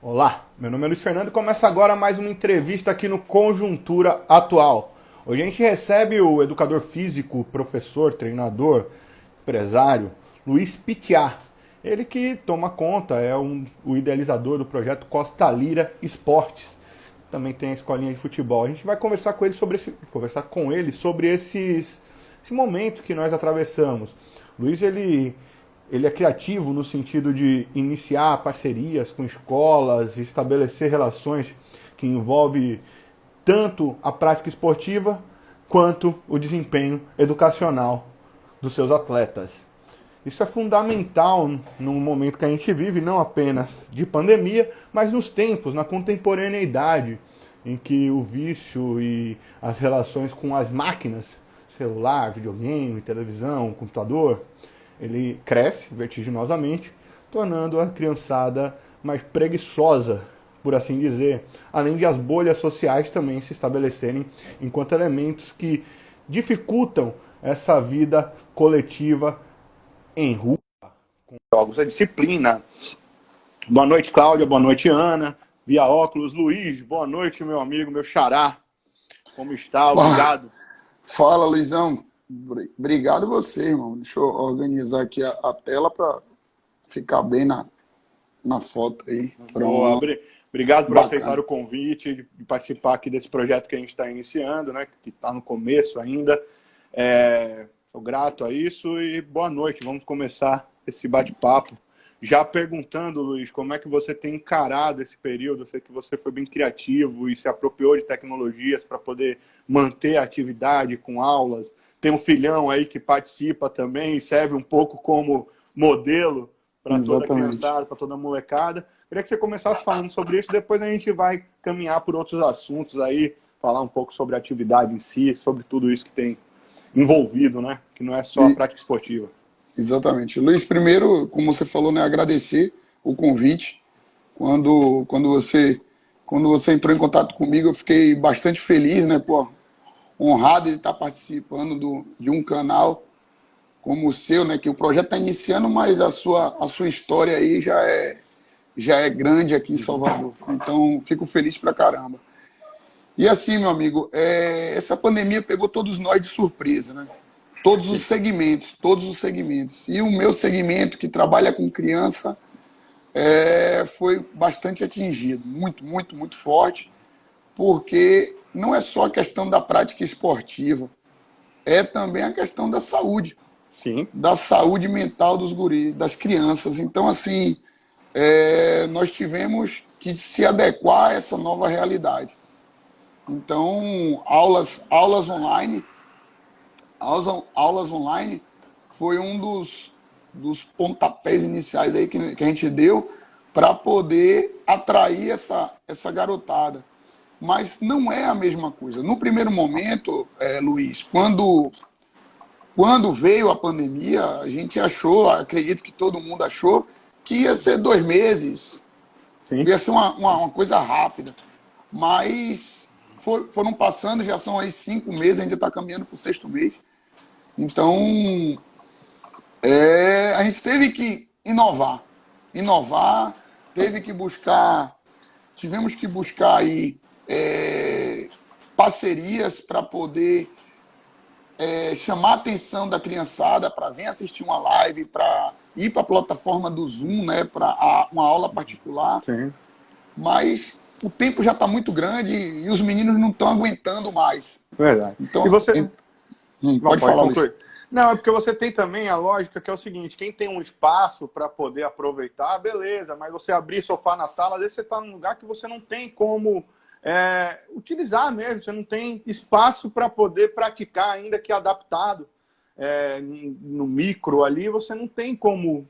Olá, meu nome é Luiz Fernando e começa agora mais uma entrevista aqui no Conjuntura Atual. Hoje a gente recebe o educador físico, professor, treinador, empresário, Luiz Pitiá. Ele que toma conta, o idealizador do projeto Costa Lira Esportes. Também tem a escolinha de futebol. A gente vai conversar com ele sobre esse momento que nós atravessamos. Luiz, ele é criativo no sentido de iniciar parcerias com escolas, estabelecer relações que envolvem tanto a prática esportiva quanto o desempenho educacional dos seus atletas. Isso é fundamental no momento que a gente vive, não apenas de pandemia, mas nos tempos, na contemporaneidade, em que o vício e as relações com as máquinas, celular, videogame, televisão, computador, ele cresce vertiginosamente, tornando a criançada mais preguiçosa, por assim dizer, além de as bolhas sociais também se estabelecerem enquanto elementos que dificultam essa vida coletiva em rua, com jogos, a disciplina. Boa noite, Cláudia, boa noite, Ana, via óculos, Luiz, boa noite, meu amigo, meu xará, como está? Obrigado. Fala, Luizão. Obrigado você, irmão. Deixa eu organizar aqui a tela para ficar bem na foto aí. Boa, obrigado por aceitar Bacana. o convite de participar aqui desse projeto que a gente está iniciando, né? Que está no começo ainda. Sou grato a isso e boa noite. Vamos começar esse bate-papo. Já perguntando, Luiz, como é que você tem encarado esse período? Eu sei que você foi bem criativo e se apropriou de tecnologias para poder manter a atividade com aulas. Tem um filhão aí que participa também e serve um pouco como modelo para toda a Exatamente. criançada, para toda a molecada. Queria que você começasse falando sobre isso, depois a gente vai caminhar por outros assuntos aí, falar um pouco sobre a atividade em si, sobre tudo isso que tem envolvido, né? Que não é só a E- prática esportiva. Exatamente. Luiz, primeiro, como você falou, né, agradecer o convite. Quando você entrou em contato comigo, eu fiquei bastante feliz, né, pô, honrado de estar participando de um canal como o seu, né, que o projeto está iniciando, mas a sua história aí já é grande aqui em Salvador. Então, fico feliz pra caramba. E assim, meu amigo, essa pandemia pegou todos nós de surpresa, né? Todos os Sim. segmentos, todos os segmentos. E o meu segmento, que trabalha com criança, foi bastante atingido, muito, muito, muito forte, porque não é só a questão da prática esportiva, é também a questão Sim. da saúde mental dos guris, das crianças. Então, assim, nós tivemos que se adequar a essa nova realidade. Então, aulas online foi um dos pontapés iniciais aí que a gente deu para poder atrair essa garotada. Mas não é a mesma coisa. No primeiro momento, Luiz, quando veio a pandemia, a gente achou, acredito que todo mundo achou, que ia ser 2 meses, Sim. ia ser uma coisa rápida. Mas foram passando, já são aí 5 meses, a gente está caminhando para o sexto mês. Então, a gente teve que inovar, tivemos que buscar aí parcerias para poder chamar a atenção da criançada para vir assistir uma live, para ir para a plataforma do Zoom, né, para uma aula particular. Sim. Mas o tempo já está muito grande e os meninos não estão aguentando mais. Verdade. E Então, você. Não, pode pode falar, Luiz. concluir. Não, é porque você tem também a lógica que é o seguinte: quem tem um espaço para poder aproveitar, beleza, mas você abrir sofá na sala, às vezes você está num lugar que você não tem como utilizar mesmo, você não tem espaço para poder praticar, ainda que adaptado no micro ali, você não tem como,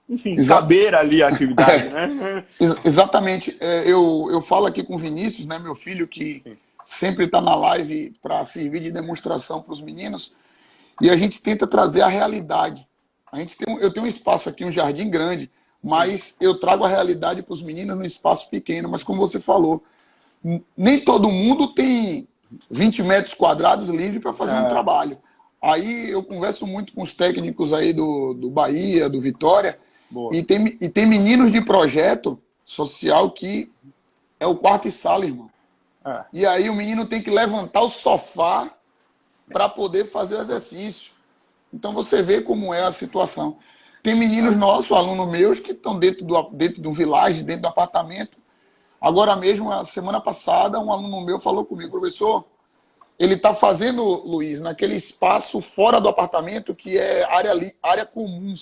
enfim, Exa caber ali a atividade, né? Exatamente. Eu falo aqui com o Vinícius, né, meu filho, que sempre está na live para servir de demonstração para os meninos, e a gente tenta trazer a realidade. Eu tenho um espaço aqui, um jardim grande, mas eu trago a realidade para os meninos num espaço pequeno. Mas como você falou, nem todo mundo tem 20 metros quadrados livre para fazer um É, trabalho. Aí eu converso muito com os técnicos aí do Bahia, do Vitória, boa. e tem meninos de projeto social que é o quarto e sala, irmão. É. E aí o menino tem que levantar o sofá para poder fazer o exercício. Então você vê como é a situação. Tem meninos nossos, alunos meus, que estão dentro do village, dentro do apartamento. Agora mesmo, a semana passada, um aluno meu falou comigo, professor, ele está fazendo, Luiz, naquele espaço fora do apartamento, que é área comum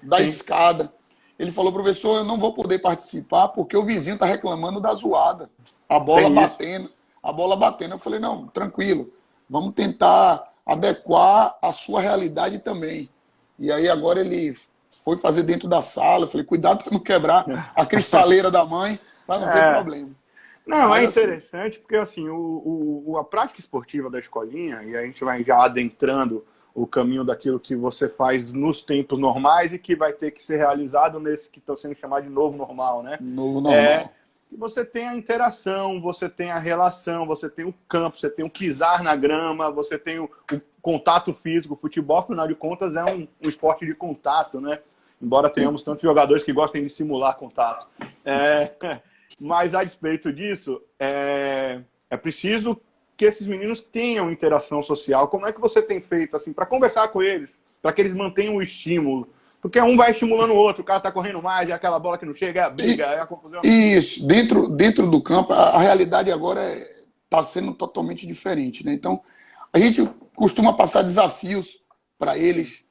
da escada. Ele falou, professor, eu não vou poder participar porque o vizinho está reclamando da zoada. A bola batendo. A bola batendo. Eu falei, não, tranquilo. Vamos tentar adequar a sua realidade também. E aí agora ele foi fazer dentro da sala. Eu falei, cuidado para não quebrar a cristaleira da mãe, para não ter problema. Não, mas, é interessante assim, porque assim, a prática esportiva da escolinha, e a gente vai já adentrando o caminho daquilo que você faz nos tempos normais e que vai ter que ser realizado nesse que está sendo chamado de novo normal, né? Novo normal. Você tem a interação, você tem a relação, você tem o campo, você tem o pisar na grama, você tem o contato físico. O futebol, afinal de contas, é um esporte de contato, né? Embora tenhamos tantos jogadores que gostem de simular contato. Mas, a despeito disso, é preciso que esses meninos tenham interação social. Como é que você tem feito assim para conversar com eles, para que eles mantenham o estímulo? Porque um vai estimulando o outro, o cara tá correndo mais, é aquela bola que não chega, é a briga, é a confusão. Isso, dentro do campo, a realidade agora está sendo totalmente diferente, né? Então, a gente costuma passar desafios para eles,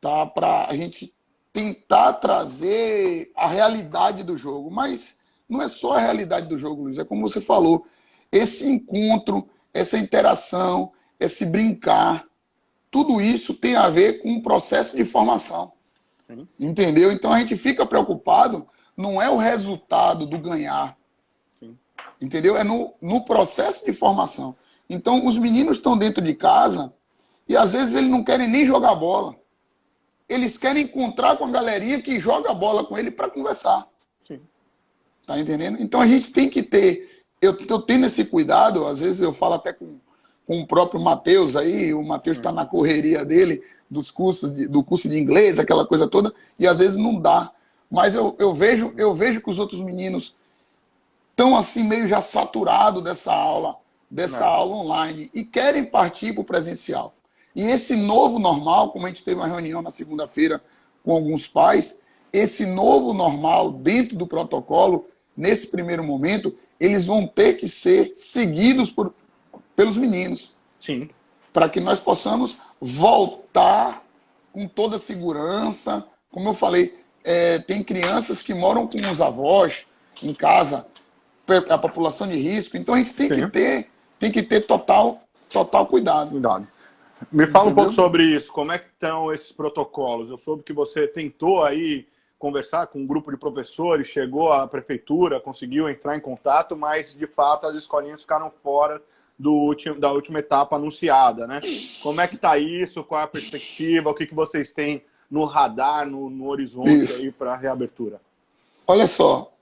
tá? Para a gente tentar trazer a realidade do jogo, mas não é só a realidade do jogo, Luiz, é como você falou, esse encontro, essa interação, esse brincar, tudo isso tem a ver com um processo de formação. Sim. Entendeu? Então a gente fica preocupado, não é o resultado do ganhar. Sim. Entendeu? É no processo de formação. Então os meninos estão dentro de casa e às vezes eles não querem nem jogar bola. Eles querem encontrar com a galerinha que joga bola com ele para conversar. Sim. Tá entendendo? Então a gente tem que ter... Eu tenho esse cuidado, às vezes eu falo até com o próprio Matheus aí, o Matheus está na correria dele, do curso de inglês, aquela coisa toda, e às vezes não dá. Mas eu vejo que os outros meninos estão assim meio já saturados dessa aula online, e querem partir para o presencial. E esse novo normal, como a gente teve uma reunião na segunda-feira com alguns pais, esse novo normal dentro do protocolo, nesse primeiro momento, eles vão ter que ser seguidos pelos meninos. Sim. Para que nós possamos voltar com toda a segurança. Como eu falei, tem crianças que moram com os avós em casa, a população de risco. Então a gente tem que ter total cuidado. Me fala um pouco sobre isso. Como é que estão esses protocolos? Eu soube que você tentou aí conversar com um grupo de professores, chegou à prefeitura, conseguiu entrar em contato, mas de fato as escolinhas ficaram fora da última etapa anunciada, né? Como é que está isso? Qual é a perspectiva? O que vocês têm no radar, no horizonte aí para a reabertura? Olha só,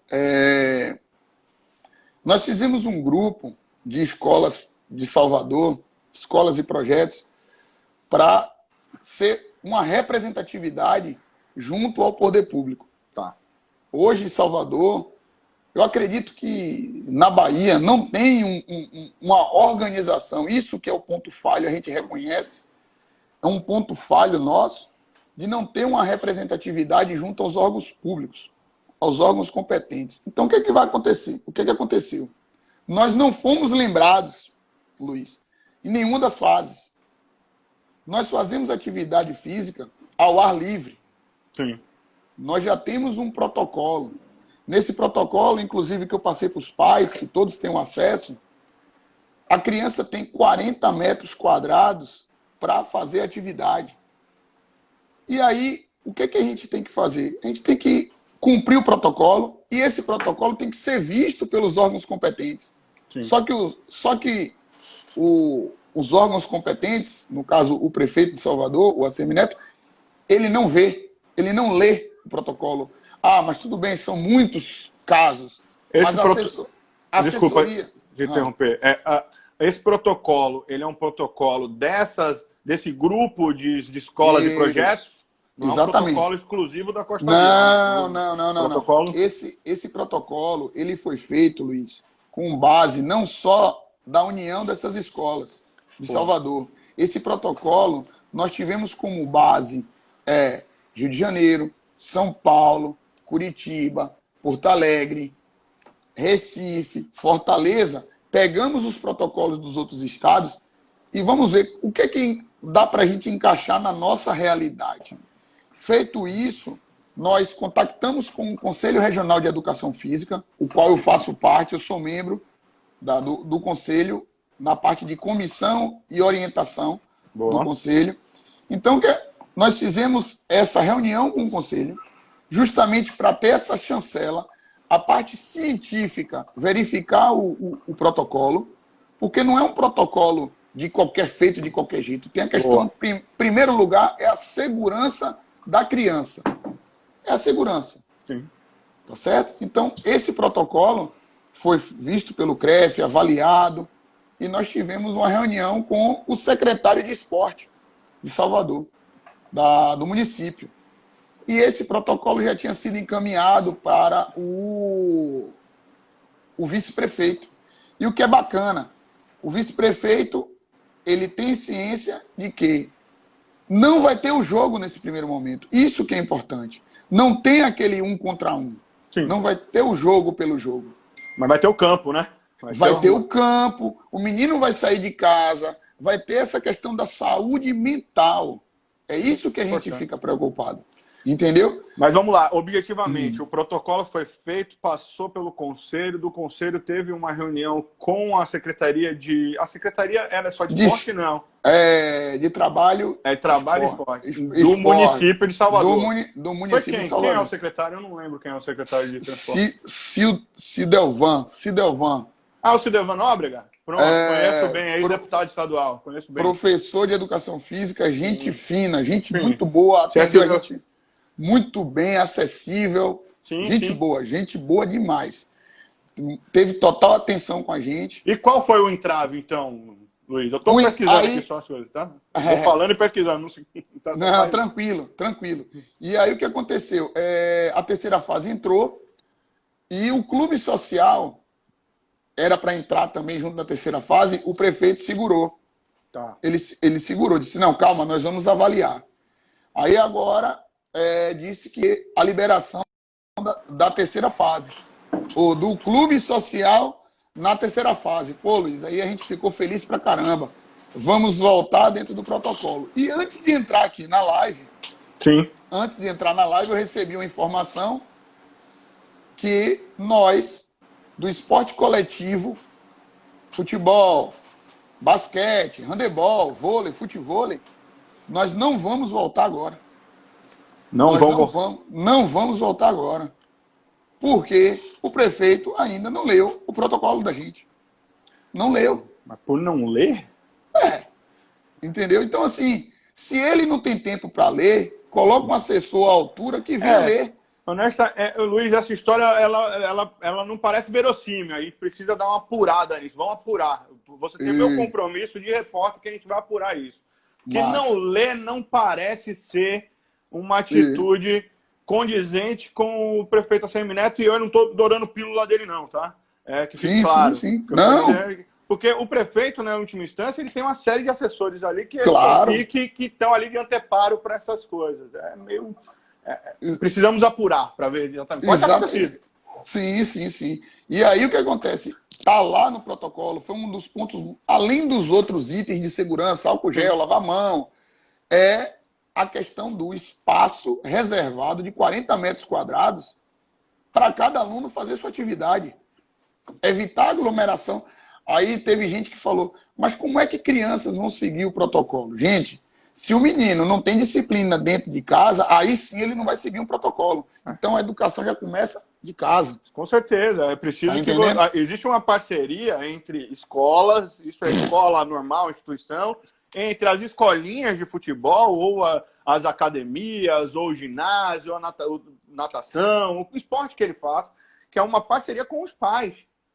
nós fizemos um grupo de escolas de Salvador, escolas e projetos, para ser uma representatividade junto ao poder público. Tá. Hoje, em Salvador, eu acredito que na Bahia não tem uma organização, isso que é o ponto falho, a gente reconhece, é um ponto falho nosso, de não ter uma representatividade junto aos órgãos públicos, aos órgãos competentes. Então, o que é que vai acontecer? O que é que aconteceu? Nós não fomos lembrados, Luiz, em nenhuma das fases. Nós fazemos atividade física ao ar livre. Sim. Nós já temos um protocolo. Nesse protocolo, inclusive, que eu passei para os pais, que todos tenham acesso, a criança tem 40 metros quadrados para fazer atividade. E aí, o que a gente tem que fazer? A gente tem que cumprir o protocolo e esse protocolo tem que ser visto pelos órgãos competentes. Sim. Só que os órgãos competentes, no caso o prefeito de Salvador, o ACM Neto, ele não vê, ele não lê o protocolo. Ah, mas tudo bem, são muitos casos. Desculpa de interromper. Esse protocolo, ele é um protocolo desse grupo de escolas e projetos? Não é um Exatamente. protocolo exclusivo da Costa Não, Rica. não. Protocolo? Esse protocolo, ele foi feito, Luiz, com base não só da união dessas escolas de Salvador. Esse protocolo, nós tivemos como base Rio de Janeiro, São Paulo, Curitiba, Porto Alegre, Recife, Fortaleza. Pegamos os protocolos dos outros estados e vamos ver o que é que dá para a gente encaixar na nossa realidade. Feito isso, nós contactamos com o Conselho Regional de Educação Física, o qual eu faço parte, eu sou membro do Conselho, na parte de comissão e orientação do Conselho. Então, nós fizemos essa reunião com o Conselho, justamente para ter essa chancela, a parte científica, verificar o protocolo, porque não é um protocolo feito de qualquer jeito. Tem a questão, em primeiro lugar, é a segurança da criança. É a segurança. Sim. Tá certo? Então, esse protocolo foi visto pelo CREF, avaliado, e nós tivemos uma reunião com o secretário de esporte de Salvador, do município. E esse protocolo já tinha sido encaminhado para o vice-prefeito. E o que é bacana, o vice-prefeito, ele tem ciência de que não vai ter o jogo nesse primeiro momento. Isso que é importante. Não tem aquele 1 contra 1. Sim. Não vai ter o jogo pelo jogo. Mas vai ter o campo, né? Vai ter o campo, o menino vai sair de casa, vai ter essa questão da saúde mental. É isso que a gente fica preocupado. Entendeu? Mas vamos lá, objetivamente, o protocolo foi feito, passou pelo conselho, do conselho teve uma reunião com a secretaria de... A secretaria era só de esporte, não? De trabalho... Trabalho e esporte. Do município de Salvador. Do município de Salvador. Quem é o secretário? Eu não lembro quem é o secretário de transporte. Cidelvan. Ah, o Cidelvan Nóbrega? Pronto, conheço bem aí, deputado estadual. Conheço bem. Professor de educação física, gente fina, gente muito boa, atendeu a gente muito bem, acessível. Gente boa demais. Teve total atenção com a gente. E qual foi o entrave, então, Luiz? Eu estou pesquisando aqui só as coisas, tá? Estou falando e pesquisando. Não, tranquilo. E aí o que aconteceu? A terceira fase entrou e o clube social era para entrar também junto na terceira fase, o prefeito segurou. Tá. Ele segurou, disse, não, calma, nós vamos avaliar. Aí agora disse que a liberação da terceira fase, ou do clube social na terceira fase. Pô, Luiz, aí a gente ficou feliz pra caramba. Vamos voltar dentro do protocolo. E antes de entrar aqui na live, eu recebi uma informação que nós, do esporte coletivo, futebol, basquete, handebol, vôlei, futevôlei, nós não vamos voltar agora. Não vamos voltar agora. Porque o prefeito ainda não leu o protocolo da gente. Não leu. Mas por não ler? Entendeu? Então, assim, se ele não tem tempo para ler, coloca um assessor à altura que venha ler. Luiz, essa história ela não parece verossímil. A gente precisa dar uma apurada nisso. Vamos apurar. Você tem meu compromisso de repórter que a gente vai apurar isso. Porque não ler não parece ser uma atitude condizente com o prefeito ACM Neto, e eu não estou dourando pílula dele não, tá? Que fique claro. Sim. Não. Porque o prefeito, na última instância, ele tem uma série de assessores ali que estão ali de anteparo para essas coisas. Precisamos apurar para ver exatamente. Pode ter acontecido. Sim. E aí o que acontece? Está lá no protocolo, foi um dos pontos, além dos outros itens de segurança, álcool gel, lavar a mão, a questão do espaço reservado de 40 metros quadrados para cada aluno fazer sua atividade. Evitar aglomeração. Aí teve gente que falou, mas como é que crianças vão seguir o protocolo? Gente, se o menino não tem disciplina dentro de casa, aí sim ele não vai seguir um protocolo. Então a educação já começa de casa. Com certeza. É preciso existe uma parceria entre escolas, isso é escola normal, instituição, entre as escolinhas de futebol, ou as academias, ou o ginásio, ou a natação, o esporte que ele faz, que é uma parceria com os pais.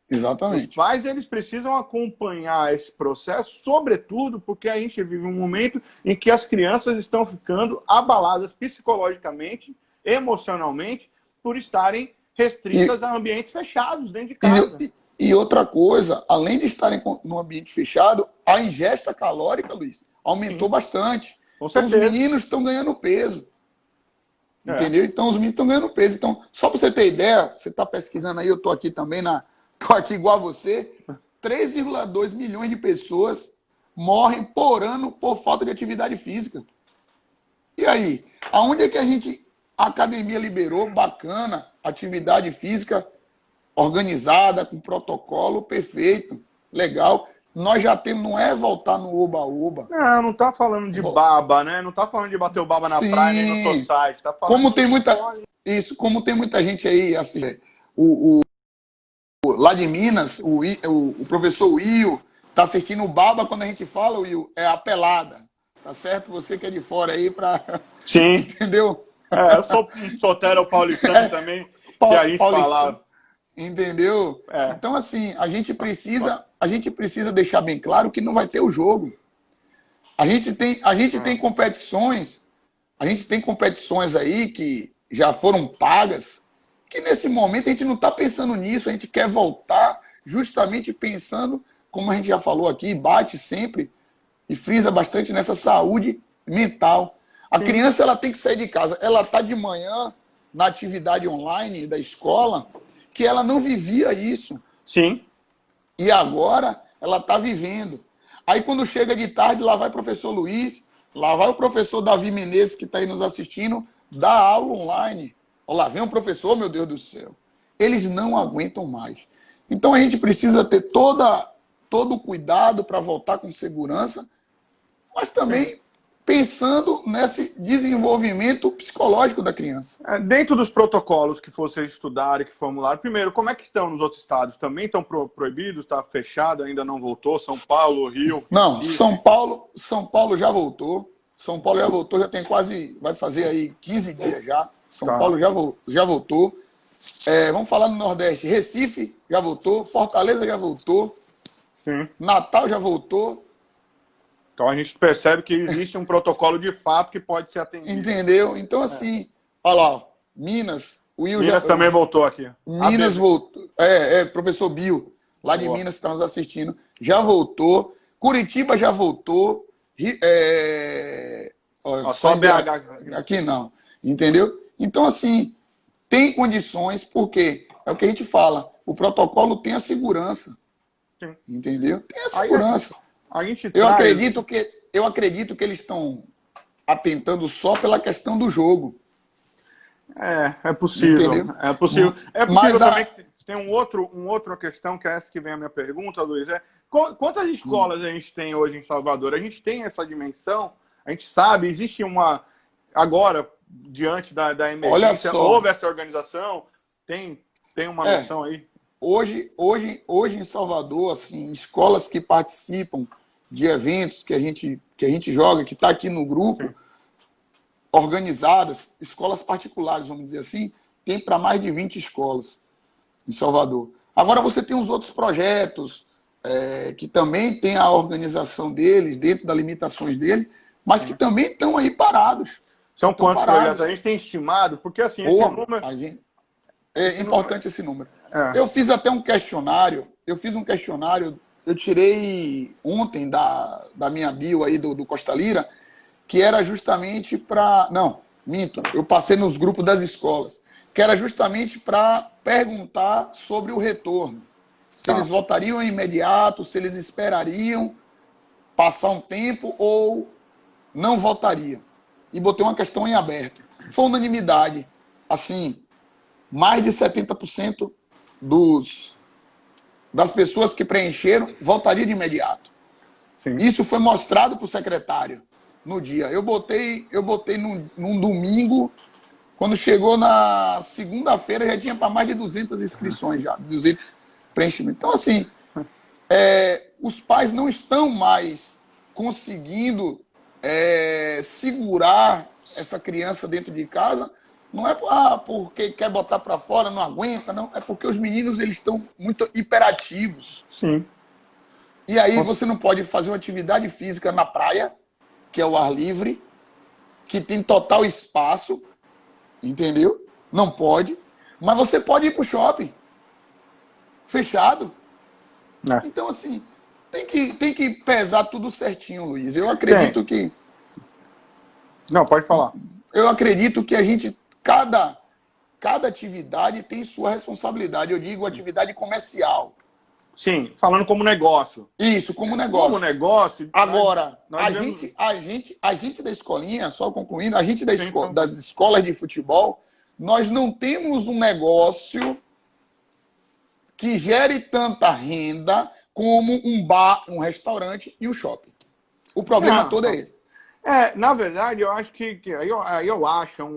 Exatamente. Os pais, eles precisam acompanhar esse processo, sobretudo porque a gente vive um momento em que as crianças estão ficando abaladas psicologicamente, emocionalmente, por estarem restritas a ambientes fechados dentro de casa. E outra coisa, além de estarem no ambiente fechado, a ingesta calórica, Luiz, aumentou bastante. Então, os meninos estão ganhando peso. Entendeu? Então, os meninos estão ganhando peso. Então, só para você ter ideia, você está pesquisando aí, eu estou aqui também, estou aqui igual a você, 3,2 milhões de pessoas morrem por ano por falta de atividade física. E aí? Aonde é que a academia liberou, bacana, atividade física organizada, com protocolo perfeito, legal. Nós já temos, não é voltar no oba-oba. Não tá falando de baba, né? Não tá falando de bater o baba na praia nem no society. Tá falando como tem muita gente aí, assim, lá de Minas, o professor Will, tá assistindo o baba quando a gente fala, Will, é a pelada. Tá certo? Você que é de fora aí pra... Sim. Entendeu? Eu sou um solteiro paulistano também, que a gente fala... Entendeu? Então, assim, a gente precisa deixar bem claro que não vai ter o jogo. A gente tem competições aí que já foram pagas, que nesse momento a gente não está pensando nisso, a gente quer voltar justamente pensando, como a gente já falou aqui, bate sempre e frisa bastante nessa saúde mental. A criança, ela tem que sair de casa, ela está de manhã na atividade online da escola, que ela não vivia isso. Sim. E agora ela está vivendo. Aí quando chega de tarde, lá vai o professor Luiz, lá vai o professor Davi Menezes, que está aí nos assistindo, dar aula online. Olha lá, vem um professor, meu Deus do céu. Eles não aguentam mais. Então a gente precisa ter todo o cuidado para voltar com segurança, mas também pensando nesse desenvolvimento psicológico da criança. Dentro dos protocolos que vocês estudaram e que formularam, primeiro, como é que estão nos outros estados? Também estão proibidos? Está fechado? Ainda não voltou? São Paulo, Rio? Não, São Paulo já voltou. São Paulo já voltou, já tem quase, vai fazer aí 15 dias já. São Paulo já voltou. Vamos falar no Nordeste. Recife já voltou, Fortaleza já voltou, Natal já voltou. Então a gente percebe que existe um protocolo de fato que pode ser atendido. Entendeu? Então, assim, olha lá, Minas, o Will Minas também voltou aqui. Minas voltou. Professor Bill, lá de Minas, que está nos assistindo, já voltou. Curitiba já voltou. Só BH. Aqui não. Entendeu? Então, assim, tem condições, porque é o que a gente fala, o protocolo tem a segurança. Sim. Entendeu? Tem a segurança. Eu acredito que eles estão atentando só pela questão do jogo. É possível. Entendeu? É possível. É possível também. Tem outra questão, que é essa que vem a minha pergunta, Luiz. Quantas escolas a gente tem hoje em Salvador? A gente tem essa dimensão? A gente sabe, existe uma... Agora, diante da emergência, houve essa organização? Tem uma noção aí? Hoje em Salvador, assim, escolas que participam de eventos que a gente joga, que está aqui no grupo, organizadas, escolas particulares, vamos dizer assim, tem para mais de 20 escolas em Salvador. Agora você tem os outros projetos, que também tem a organização deles, dentro das limitações dele, mas que também estão aí parados. São quantos projetos? A gente tem estimado? Porque assim, esse número... É importante esse número. Eu fiz até um questionário, eu tirei ontem da minha bio aí do Costa Lira, que era justamente para... Não, minto, eu passei nos grupos das escolas, que era justamente para perguntar sobre o retorno. Se eles voltariam imediato, se eles esperariam passar um tempo ou não voltariam. E botei uma questão em aberto. Foi unanimidade. Assim, mais de 70% das pessoas que preencheram voltaria de imediato. Sim. Isso foi mostrado para o secretário no dia. Eu botei num domingo, quando chegou na segunda-feira já tinha para mais de 200 inscrições já, 200 preenchimentos. Então, assim, os pais não estão mais conseguindo segurar essa criança dentro de casa, Não é porque quer botar para fora, não aguenta, não. É porque os meninos eles estão muito hiperativos. Sim. E aí você não pode fazer uma atividade física na praia, que é o ar livre, que tem total espaço, entendeu? Não pode. Mas você pode ir para o shopping. Fechado. É. Então, assim, tem que pesar tudo certinho, Luiz. Eu acredito que... Não, pode falar. Eu acredito que a gente... Cada atividade tem sua responsabilidade. Eu digo atividade comercial. Sim, falando como negócio. Isso, como negócio. Como negócio. Agora, nós a gente da escolinha, só concluindo, a gente Então. das escolas de futebol, nós não temos um negócio que gere tanta renda como um bar, um restaurante e um shopping. O problema todo é esse. Na verdade, eu acho aí eu acho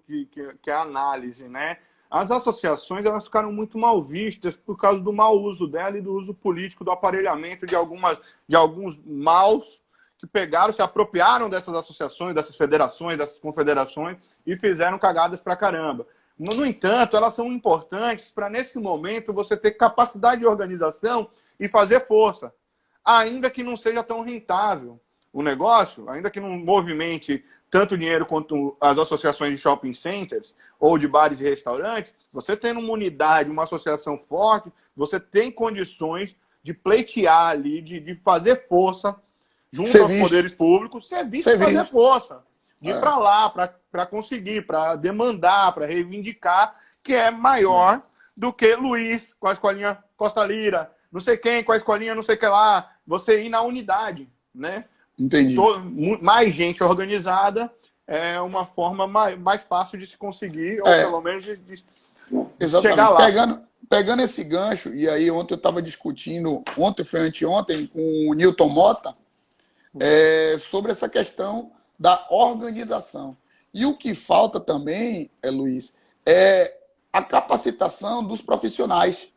que é análise, né? As associações, elas ficaram muito mal vistas por causa do mau uso dela e do uso político, do aparelhamento de alguns maus que pegaram, se apropriaram dessas associações, dessas federações, dessas confederações e fizeram cagadas pra caramba. No entanto, elas são importantes para, nesse momento, você ter capacidade de organização e fazer força, ainda que não seja tão rentável o negócio, ainda que não movimente tanto dinheiro quanto as associações de shopping centers ou de bares e restaurantes, você tendo uma unidade, uma associação forte, você tem condições de pleitear ali, de fazer força junto aos poderes públicos, ser visto e fazer força. De ir para lá, para conseguir, para demandar, para reivindicar, que é maior do que Luiz com a escolinha Costa Lira, não sei quem com a escolinha não sei o que lá, você ir na unidade, né? Entendi. Mais gente organizada é uma forma mais fácil de se conseguir, ou pelo menos de chegar lá. Pegando esse gancho, e aí ontem eu estava discutindo, ontem foi anteontem, com o Newton Mota, sobre essa questão da organização. E o que falta também, Luiz, é a capacitação dos profissionais.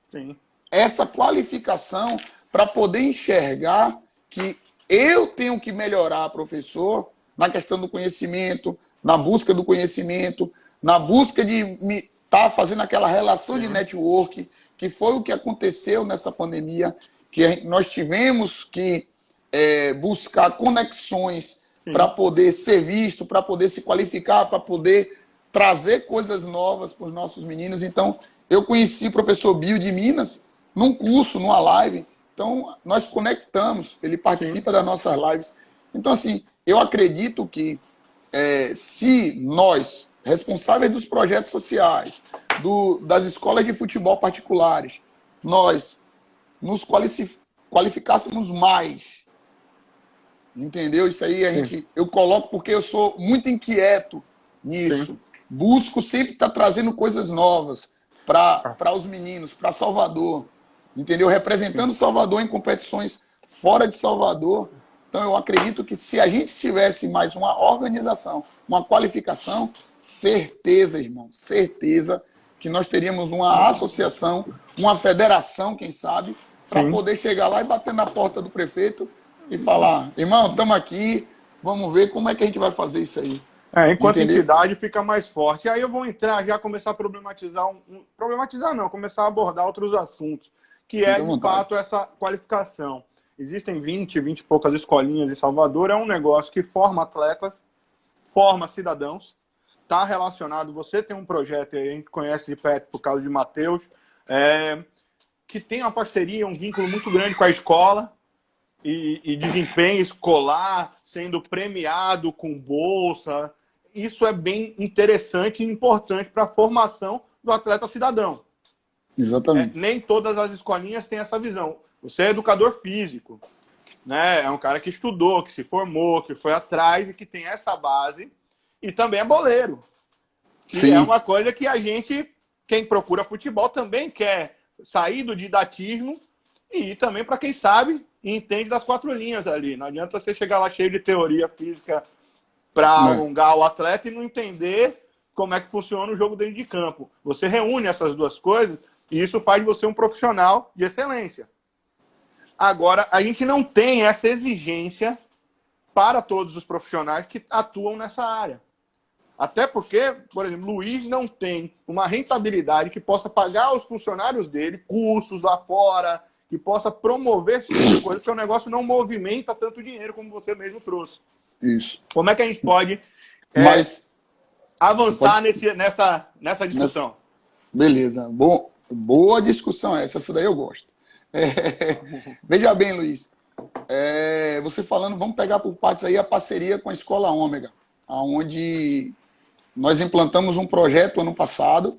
Sim. Essa qualificação para poder enxergar que eu tenho que melhorar, professor, na questão do conhecimento, na busca do conhecimento, na busca de estar fazendo aquela relação de network, que foi o que aconteceu nessa pandemia, que nós tivemos que buscar conexões para poder ser visto, para poder se qualificar, para poder trazer coisas novas para os nossos meninos. Então, eu conheci o professor Bio de Minas num curso, numa live. Então, nós conectamos, ele participa das nossas lives. Então, assim, eu acredito que se nós, responsáveis dos projetos sociais, das escolas de futebol particulares, nós nos qualificássemos mais, entendeu? Isso aí eu coloco porque eu sou muito inquieto nisso. Sim. Busco sempre estar trazendo coisas novas para os meninos, para Salvador. Entendeu? Representando Salvador em competições fora de Salvador. Então, eu acredito que se a gente tivesse mais uma organização, uma qualificação, certeza, irmão, certeza que nós teríamos uma associação, uma federação, quem sabe, para poder chegar lá e bater na porta do prefeito e falar, irmão, estamos aqui, vamos ver como é que a gente vai fazer isso aí. Enquanto entidade fica mais forte. E aí eu vou entrar, já começar a problematizar, começar a abordar outros assuntos, que de fato essa qualificação. Existem 20 e poucas escolinhas em Salvador, é um negócio que forma atletas, forma cidadãos, está relacionado, você tem um projeto aí, a gente conhece de perto por causa de Matheus, que tem uma parceria, um vínculo muito grande com a escola, e desempenho escolar, sendo premiado com bolsa. Isso é bem interessante e importante para a formação do atleta cidadão. Exatamente. Nem todas as escolinhas têm essa visão. Você é educador físico, né? É um cara que estudou, que se formou, que foi atrás e que tem essa base. E também é boleiro. Que é uma coisa que a gente, quem procura futebol, também quer sair do didatismo e ir também para quem sabe e entende das 4 linhas ali. Não adianta você chegar lá cheio de teoria física para alongar o atleta e não entender como é que funciona o jogo dentro de campo. Você reúne essas duas coisas e isso faz de você um profissional de excelência. Agora, a gente não tem essa exigência para todos os profissionais que atuam nessa área. Até porque, por exemplo, Luiz não tem uma rentabilidade que possa pagar aos funcionários dele cursos lá fora, que possa promover esse tipo de coisa, porque o negócio não movimenta tanto dinheiro como você mesmo trouxe. Isso. Como é que a gente pode Mas avançar nessa discussão? Beleza. Boa discussão essa daí eu gosto. Veja bem, Luiz. Você falando, vamos pegar por partes aí a parceria com a Escola Ômega, onde nós implantamos um projeto ano passado,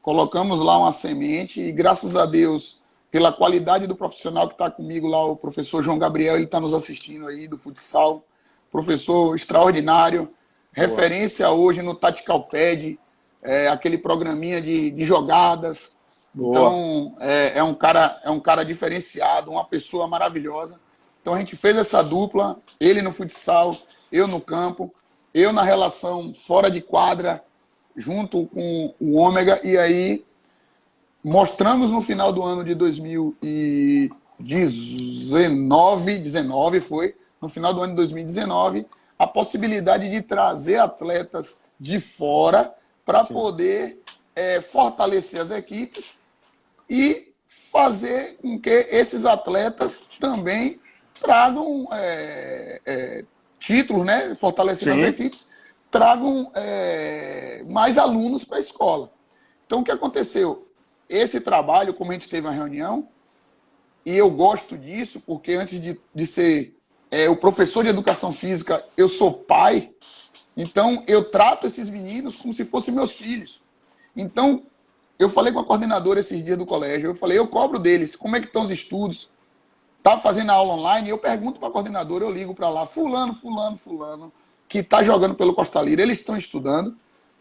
colocamos lá uma semente e, graças a Deus, pela qualidade do profissional que está comigo lá, o professor João Gabriel, ele está nos assistindo aí, do futsal, professor extraordinário, referência hoje no Tactical Pad, aquele programinha de jogadas. Boa. Então, é um cara diferenciado, uma pessoa maravilhosa. Então, a gente fez essa dupla, ele no futsal, eu no campo, eu na relação fora de quadra, junto com o Ômega, e aí mostramos no final do ano de 2019, no final do ano de 2019, a possibilidade de trazer atletas de fora para poder fortalecer as equipes e fazer com que esses atletas também tragam títulos, né? Fortalecendo as equipes, tragam mais alunos para a escola. Então, o que aconteceu? Esse trabalho, como a gente teve uma reunião, e eu gosto disso, porque antes de ser o professor de educação física, eu sou pai, então eu trato esses meninos como se fossem meus filhos. Então, eu falei com a coordenadora esses dias do colégio, eu cobro deles, como é que estão os estudos? Tá fazendo a aula online, eu pergunto para a coordenadora, eu ligo para lá, fulano, que está jogando pelo Costa Lira, eles estão estudando,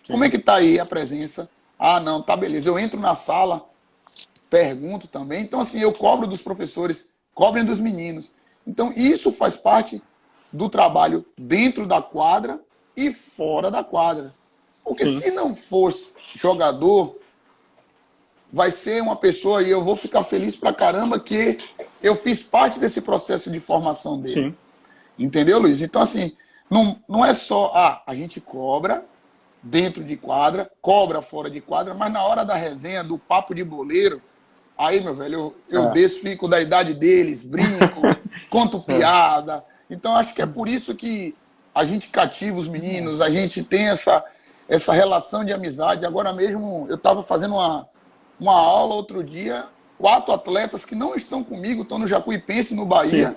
como é que está aí a presença? Ah, não, tá beleza. Eu entro na sala, pergunto também. Então, assim, eu cobro dos professores, cobrem dos meninos. Então, isso faz parte do trabalho dentro da quadra e fora da quadra. Porque se não fosse jogador, vai ser uma pessoa e eu vou ficar feliz pra caramba que eu fiz parte desse processo de formação dele. Sim. Entendeu, Luiz? Então, assim, não é só, a gente cobra dentro de quadra, cobra fora de quadra, mas na hora da resenha, do papo de boleiro, aí, meu velho, eu desço, fico da idade deles, brinco, conto piada. Então, acho que é por isso que a gente cativa os meninos, a gente tem essa relação de amizade. Agora mesmo, eu estava fazendo uma aula outro dia, 4 atletas que não estão comigo, estão no Jacuipense, no Bahia,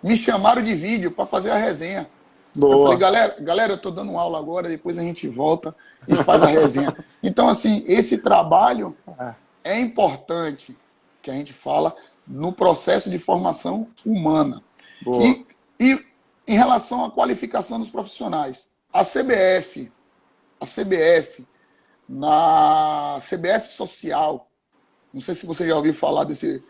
me chamaram de vídeo para fazer a resenha. Boa. Eu falei, galera, eu estou dando aula agora, depois a gente volta e faz a resenha. Então, assim, esse trabalho é importante que a gente fala no processo de formação humana. E em relação à qualificação dos profissionais, a CBF, na CBF Social, não sei se você já ouviu falar desse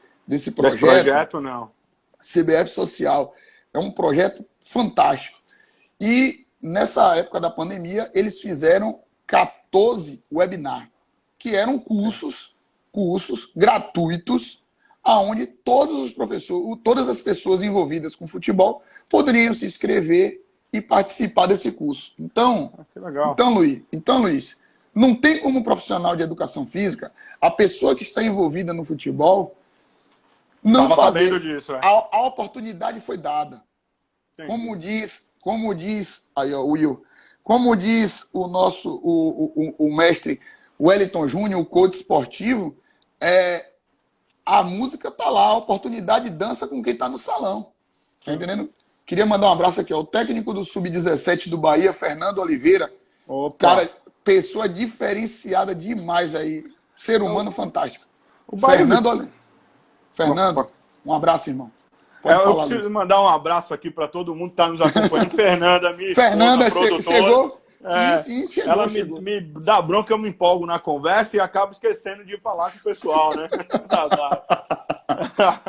projeto. Esse projeto, não. CBF Social é um projeto fantástico. E nessa época da pandemia, eles fizeram 14 webinars, que eram cursos gratuitos, aonde todos os professores, todas as pessoas envolvidas com futebol poderiam se inscrever e participar desse curso. Então, que legal. Então, Luiz, não tem como profissional de educação física, a pessoa que está envolvida no futebol, não fazer. Sabendo disso, a oportunidade foi dada. Entendi. Como diz aí, ó, Will, como diz o nosso o mestre Wellington Júnior, o coach esportivo, a música tá lá, a oportunidade dança com quem tá no salão. Tá entendendo? Queria mandar um abraço aqui ao técnico do Sub-17 do Bahia, Fernando Oliveira. Opa. Cara, pessoa diferenciada demais aí. Ser humano fantástico. Fernando, um abraço, irmão. Eu preciso mandar um abraço aqui para todo mundo que está nos acompanhando. Fernanda, minha Fernanda esposa, chegou? Sim, chegou. Ela me dá bronca, eu me empolgo na conversa e acabo esquecendo de falar com o pessoal, né?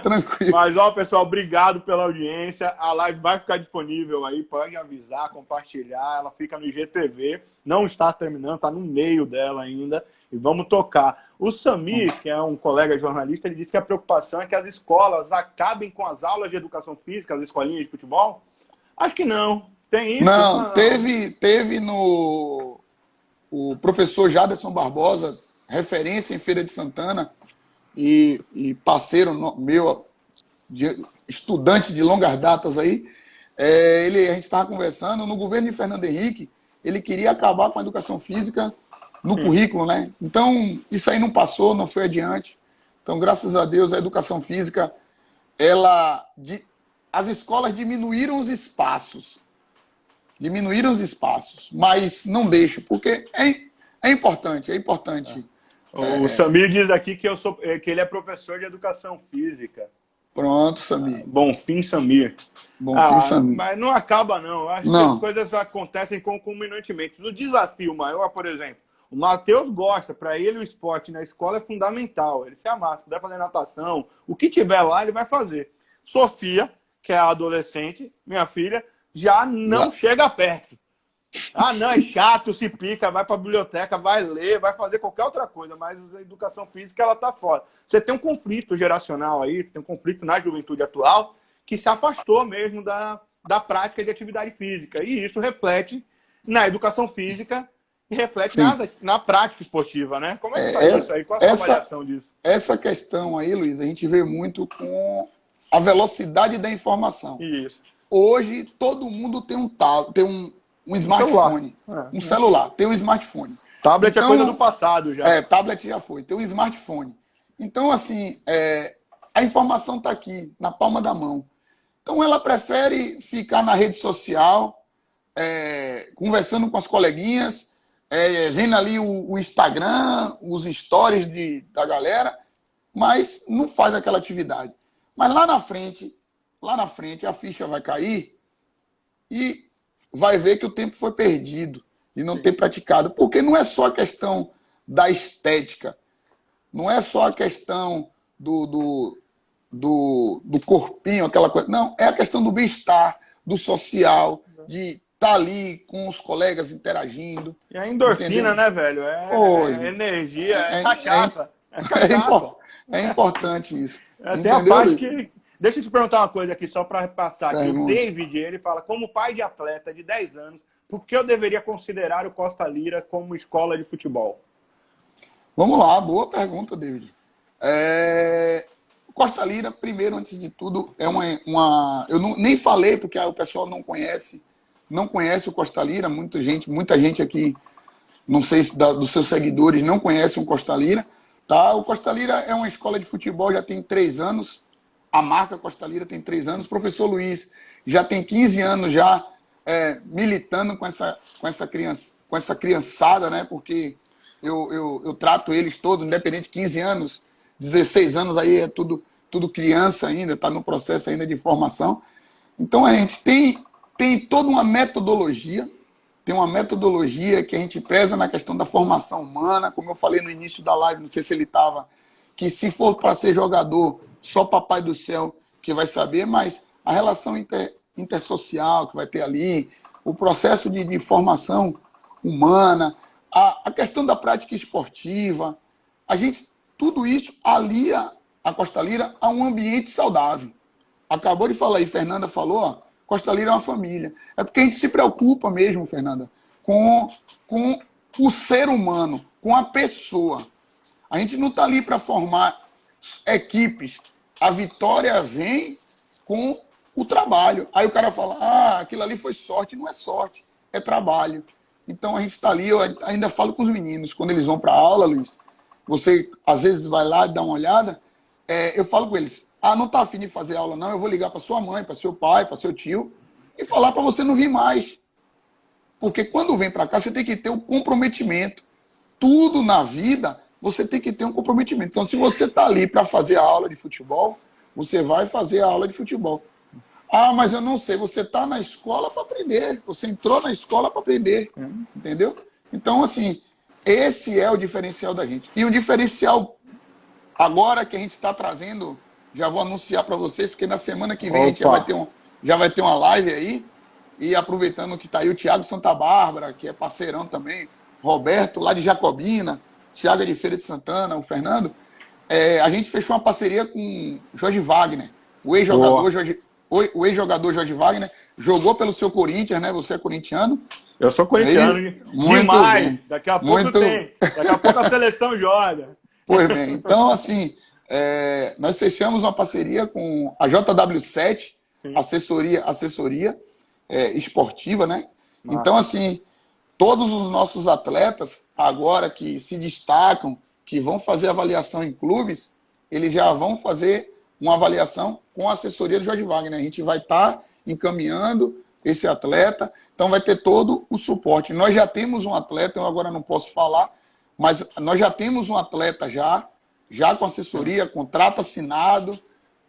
Tranquilo. Mas, ó, pessoal, obrigado pela audiência. A live vai ficar disponível aí, pode avisar, compartilhar. Ela fica no IGTV. Não está terminando, está no meio dela ainda. E vamos tocar. O Samir, que é um colega jornalista, ele disse que a preocupação é que as escolas acabem com as aulas de educação física, as escolinhas de futebol. Acho que não. Tem isso? Não, teve no o professor Jaderson Barbosa, referência em Feira de Santana e parceiro meu, estudante de longas datas aí, a gente estava conversando, no governo de Fernando Henrique, ele queria acabar com a educação física no currículo, né? Então, isso aí não passou, não foi adiante. Então, graças a Deus, a educação física, as escolas diminuíram os espaços, mas não deixam, porque é importante. O Samir diz aqui que ele é professor de educação física. Pronto, Samir. Bonfim Samir. Bonfim Samir. Mas não acaba, não. Eu acho que as coisas acontecem concomitantemente. O desafio maior, por exemplo, o Matheus gosta, para ele o esporte na escola é fundamental. Ele se amassa, se puder fazer natação, o que tiver lá, ele vai fazer. Sofia, que é a adolescente, minha filha, já não chega perto. Não, é chato, se pica, vai para a biblioteca, vai ler, vai fazer qualquer outra coisa, mas a educação física, ela tá fora. Você tem um conflito geracional aí, tem um conflito na juventude atual, que se afastou mesmo da prática de atividade física. E isso reflete na educação física e reflete na prática esportiva, né? Como é que tá isso aí? Qual é a sua avaliação disso? Essa questão aí, Luiz, a gente vê muito com a velocidade da informação. Isso. Hoje, todo mundo tem um smartphone. Um celular, tem um smartphone. Tablet é coisa do passado já. Tablet já foi, tem um smartphone. Então, assim, a informação está aqui, na palma da mão. Então, ela prefere ficar na rede social, conversando com as coleguinhas, vendo ali o Instagram, os stories da galera, mas não faz aquela atividade. Mas lá na frente, a ficha vai cair e vai ver que o tempo foi perdido de não ter praticado. Porque não é só a questão da estética, não é só a questão do corpinho, aquela coisa. Não, é a questão do bem-estar, do social, de estar ali com os colegas interagindo. E a endorfina, entendeu? Né, velho? É energia, é cachaça. É importante isso. Tem a parte que... Deixa eu te perguntar uma coisa aqui, só para passar aqui. O David, ele fala, como pai de atleta de 10 anos, por que eu deveria considerar o Costa Lira como escola de futebol? Vamos lá, boa pergunta, David. Costa Lira, primeiro, antes de tudo, é eu nem falei, porque o pessoal não conhece o Costa Lira, muita gente aqui, não sei se dos seus seguidores, não conhece o Costa Lira. Tá? O Costa Lira é uma escola de futebol, já tem 3 anos. A marca Costa Lira tem 3 anos. O professor Luiz já tem 15 anos já militando com essa criançada, né? Porque eu trato eles todos, independente de 15 anos, 16 anos, aí é tudo criança ainda, está no processo ainda de formação. Então a gente tem toda uma metodologia, que a gente preza na questão da formação humana, como eu falei no início da live, não sei se ele estava, que se for para ser jogador, só Papai do Céu que vai saber, mas a relação intersocial que vai ter ali, o processo de formação humana, a questão da prática esportiva, tudo isso alia a Costa Lira a um ambiente saudável. Acabou de falar aí, Fernanda falou, ó, Costa Lira é uma família. É porque a gente se preocupa mesmo, Fernanda, com o ser humano, com a pessoa. A gente não está ali para formar equipes. A vitória vem com o trabalho. Aí o cara fala, aquilo ali foi sorte. Não é sorte, é trabalho. Então a gente está ali, eu ainda falo com os meninos, quando eles vão para a aula, Luiz, você às vezes vai lá e dá uma olhada, eu falo com eles, não está afim de fazer aula não, eu vou ligar para sua mãe, para seu pai, para seu tio, e falar para você não vir mais. Porque quando vem para cá, você tem que ter um comprometimento. Tudo na vida, você tem que ter um comprometimento. Então, se você está ali para fazer a aula de futebol, você vai fazer a aula de futebol. Mas eu não sei, você está na escola para aprender. Você entrou na escola para aprender. Entendeu? Então, assim, esse é o diferencial da gente. E o diferencial, agora que a gente está trazendo, já vou anunciar para vocês, porque na semana que vem a gente já vai ter uma live aí. E aproveitando que está aí o Thiago Santa Bárbara, que é parceirão também, Roberto, lá de Jacobina, Thiago de Feira de Santana, o Fernando, a gente fechou uma parceria com Jorge Wagner, o ex-jogador Jorge Wagner, jogou pelo seu Corinthians, né? Você é corintiano? Eu sou corintiano demais. Bem. Daqui a pouco tem. Daqui a pouco a seleção joga. Pois bem. Então, assim, nós fechamos uma parceria com a JW7, assessoria esportiva, né? Nossa. Então, assim, todos os nossos atletas, agora que se destacam, que vão fazer avaliação em clubes, eles já vão fazer uma avaliação com a assessoria do Jorge Wagner. A gente vai estar encaminhando esse atleta, então vai ter todo o suporte. Nós já temos um atleta, eu agora não posso falar, mas nós já temos um atleta já com assessoria, contrato assinado,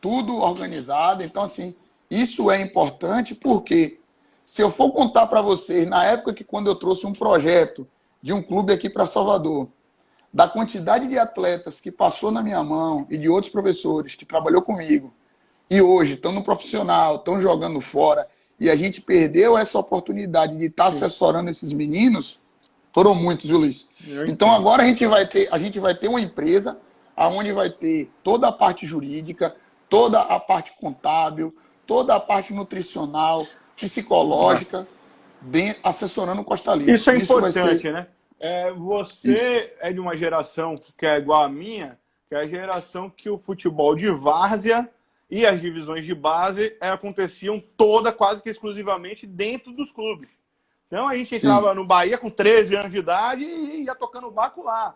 tudo organizado. Então, assim, isso é importante porque se eu for contar para vocês, na época que quando eu trouxe um projeto de um clube aqui para Salvador, da quantidade de atletas que passou na minha mão e de outros professores que trabalhou comigo, e hoje estão no profissional, estão jogando fora, e a gente perdeu essa oportunidade de estar assessorando esses meninos, foram muitos, viu, Luiz? Então agora a gente vai ter uma empresa onde vai ter toda a parte jurídica, toda a parte contábil, toda a parte nutricional, psicológica, assessorando o Costa Livre. Isso é importante, né? Você é de uma geração que é igual à minha, que é a geração que o futebol de várzea e as divisões de base aconteciam quase que exclusivamente dentro dos clubes. Então a gente entrava no Bahia com 13 anos de idade e ia tocando o barco lá.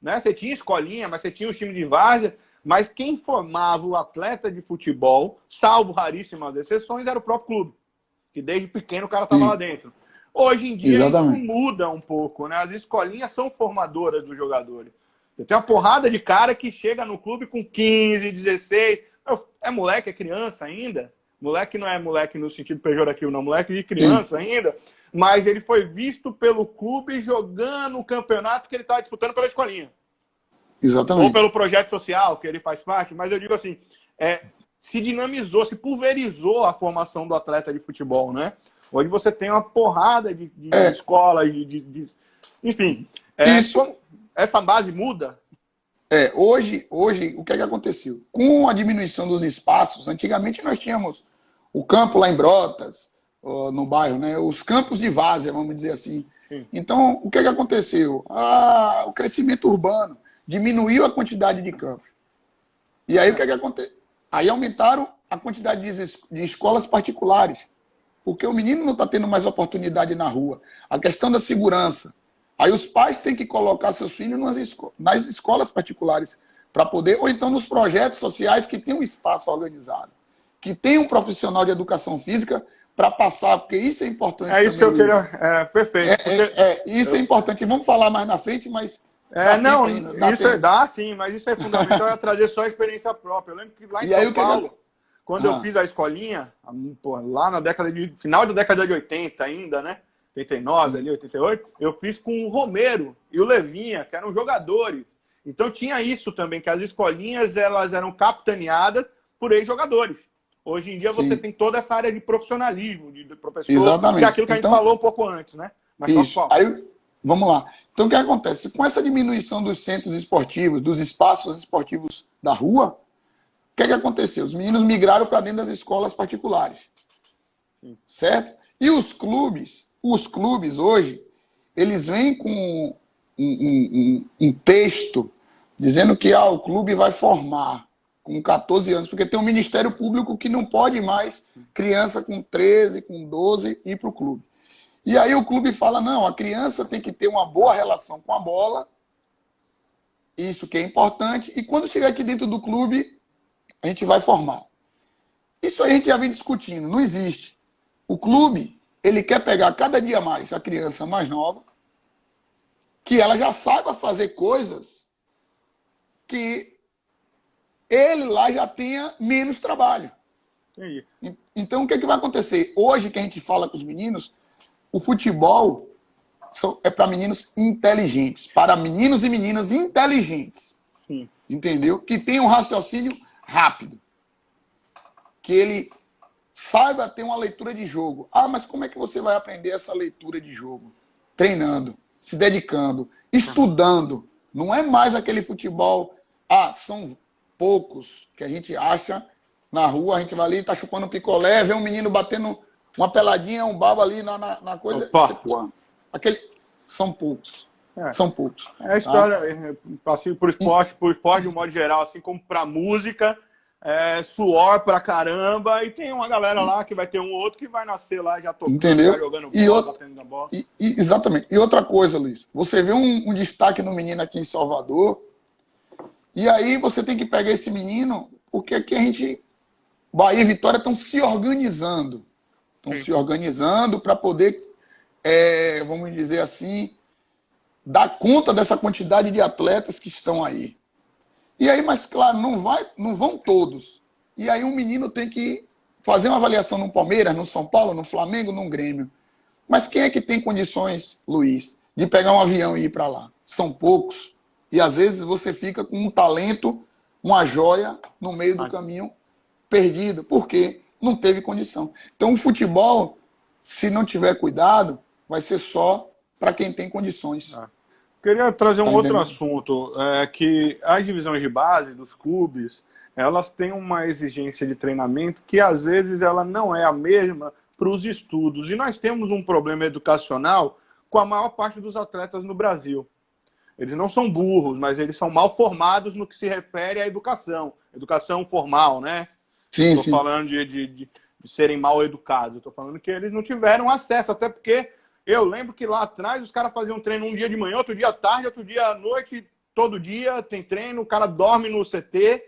Né? Você tinha escolinha, mas você tinha os times de várzea, mas quem formava o atleta de futebol, salvo raríssimas exceções, era o próprio clube. Que desde pequeno o cara estava lá dentro. Hoje em dia isso muda um pouco, né? As escolinhas são formadoras dos jogadores. Você tem uma porrada de cara que chega no clube com 15, 16. É moleque, é criança ainda. Moleque não é moleque no sentido pejorativo, não. Moleque de criança ainda. Mas ele foi visto pelo clube jogando o campeonato que ele está disputando pela escolinha. Exatamente. Ou pelo projeto social que ele faz parte. Mas eu digo assim, se dinamizou, se pulverizou a formação do atleta de futebol, né? Hoje você tem uma porrada de escolas, enfim. Essa base muda? Hoje, o que é que aconteceu? Com a diminuição dos espaços, antigamente nós tínhamos o campo lá em Brotas, no bairro, né? Os campos de várzea, vamos dizer assim. Sim. Então, o que é que aconteceu? O crescimento urbano diminuiu a quantidade de campos. E aí, o que é que aconteceu? Aí aumentaram a quantidade de escolas particulares. Porque o menino não está tendo mais oportunidade na rua. A questão da segurança. Aí os pais têm que colocar seus filhos nas escolas particulares para poder, ou então nos projetos sociais que tem um espaço organizado, que tem um profissional de educação física para passar, porque isso é importante. Isso também, que eu queria. Perfeito. Isso é importante. Vamos falar mais na frente, mas... Dá sim, mas isso é fundamental, é trazer só a experiência própria. Eu lembro que lá em São Paulo... Quando eu fiz a escolinha, lá na final da década de 80 ainda, né? 89, ali, 88, eu fiz com o Romero e o Levinha, que eram jogadores. Então tinha isso também, que as escolinhas elas eram capitaneadas por ex-jogadores. Hoje em dia você tem toda essa área de profissionalismo, de professor, exatamente. Que é aquilo que a gente falou um pouco antes, né? Mas isso. Aí, vamos lá. Então o que acontece? Com essa diminuição dos centros esportivos, dos espaços esportivos da rua, o que é que aconteceu? Os meninos migraram para dentro das escolas particulares. Sim. Certo? E os clubes hoje, eles vêm com um texto dizendo que o clube vai formar com 14 anos, porque tem um Ministério Público que não pode mais criança com 13, com 12 ir para o clube. E aí o clube fala, não, a criança tem que ter uma boa relação com a bola, isso que é importante, e quando chegar aqui dentro do clube, a gente vai formar. Isso aí a gente já vem discutindo, não existe. O clube, ele quer pegar cada dia mais a criança mais nova, que ela já saiba fazer coisas que ele lá já tenha menos trabalho. Entendi. Então, o que é que vai acontecer? Hoje que a gente fala com os meninos, o futebol é para meninos inteligentes, para meninos e meninas inteligentes. Sim. Entendeu? Que tem um raciocínio rápido. Que ele saiba ter uma leitura de jogo. Mas como é que você vai aprender essa leitura de jogo? Treinando, se dedicando, estudando. Não é mais aquele futebol... são poucos que a gente acha na rua, a gente vai ali, tá chupando picolé, vê um menino batendo uma peladinha, um baba ali na coisa. Você, pô, são poucos. São poucos. É a história, assim, pro esporte de um modo geral, assim como pra música, suor pra caramba, e tem uma galera lá que vai ter um outro que vai nascer lá já tocando, já jogando bola, batendo na bola. Exatamente. E outra coisa, Luiz, você vê um destaque no menino aqui em Salvador, e aí você tem que pegar esse menino, porque aqui Bahia e Vitória estão se organizando. Estão se organizando para poder, vamos dizer assim, dar conta dessa quantidade de atletas que estão aí. E aí, mas claro, não vão todos. E aí um menino tem que fazer uma avaliação no Palmeiras, no São Paulo, no Flamengo, no Grêmio. Mas quem é que tem condições, Luiz, de pegar um avião e ir para lá? São poucos. E às vezes você fica com um talento, uma joia no meio do caminho perdido. Por quê? Não teve condição. Então o futebol, se não tiver cuidado, vai ser só para quem tem condições. Queria trazer um outro assunto, que as divisões de base dos clubes, elas têm uma exigência de treinamento que às vezes ela não é a mesma para os estudos. E nós temos um problema educacional com a maior parte dos atletas no Brasil. Eles não são burros, mas eles são mal formados no que se refere à educação. Educação formal, né? Sim, Estou falando de serem mal educados. Estou falando que eles não tiveram acesso, até porque eu lembro que lá atrás os caras faziam treino um dia de manhã, outro dia à tarde, outro dia à noite, todo dia tem treino, o cara dorme no CT.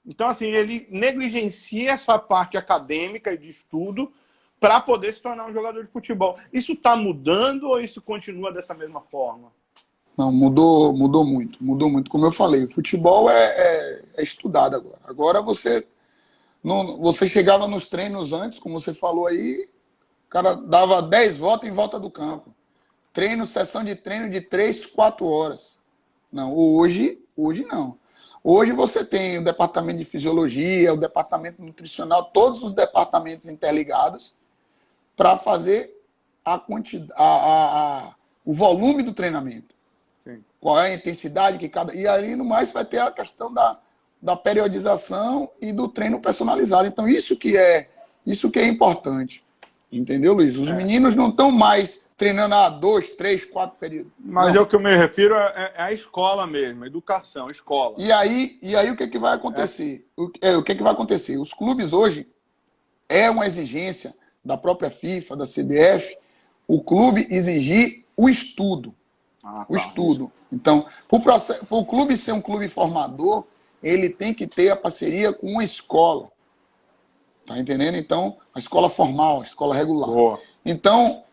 Então, assim, ele negligencia essa parte acadêmica e de estudo para poder se tornar um jogador de futebol. Isso está mudando ou isso continua dessa mesma forma? Não, mudou muito, mudou muito. Como eu falei, o futebol é estudado agora. Agora você chegava nos treinos antes, como você falou aí, o cara dava 10 voltas em volta do campo. Sessão de treino de 3, 4 horas. Não, hoje não. Hoje você tem o departamento de fisiologia, o departamento nutricional, todos os departamentos interligados para fazer o volume do treinamento. Sim. Qual é a intensidade que cada... E aí, no mais, vai ter a questão da periodização e do treino personalizado. Então, isso que é importante. Entendeu, Luiz? Os meninos não estão mais treinando a 2, 3, 4 períodos. Mas o que eu me refiro é a escola mesmo, a educação, escola. E aí o que vai acontecer? O que vai acontecer? Os clubes hoje, é uma exigência da própria FIFA, da CBF, o clube exigir o estudo. O estudo. Então, para o clube ser um clube formador, ele tem que ter a parceria com uma escola. Tá entendendo? Então, a escola formal, a escola regular. Boa. Então,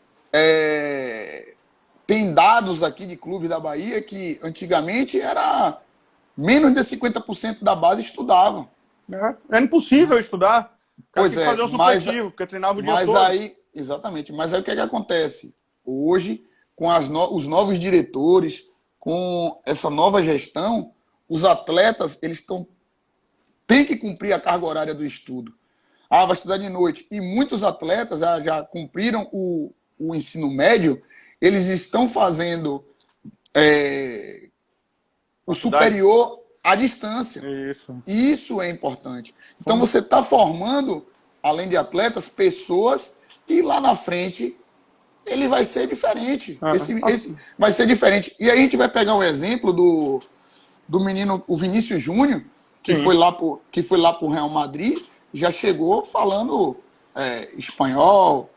tem dados aqui de clube da Bahia que antigamente era menos de 50% da base estudavam. Era impossível estudar. Pois é, fazer um supletivo, porque treinava o dia todo. Exatamente. Mas aí o que acontece? Hoje, com os novos diretores, com essa nova gestão, os atletas têm que cumprir a carga horária do estudo. Vai estudar de noite. E muitos atletas já cumpriram o ensino médio, eles estão fazendo o superior à distância. Isso é importante. Então você está formando, além de atletas, pessoas e lá na frente ele vai ser diferente. Esse vai ser diferente. E aí a gente vai pegar o exemplo do menino, o Vinícius Júnior, que foi lá para o Real Madrid, já chegou falando espanhol,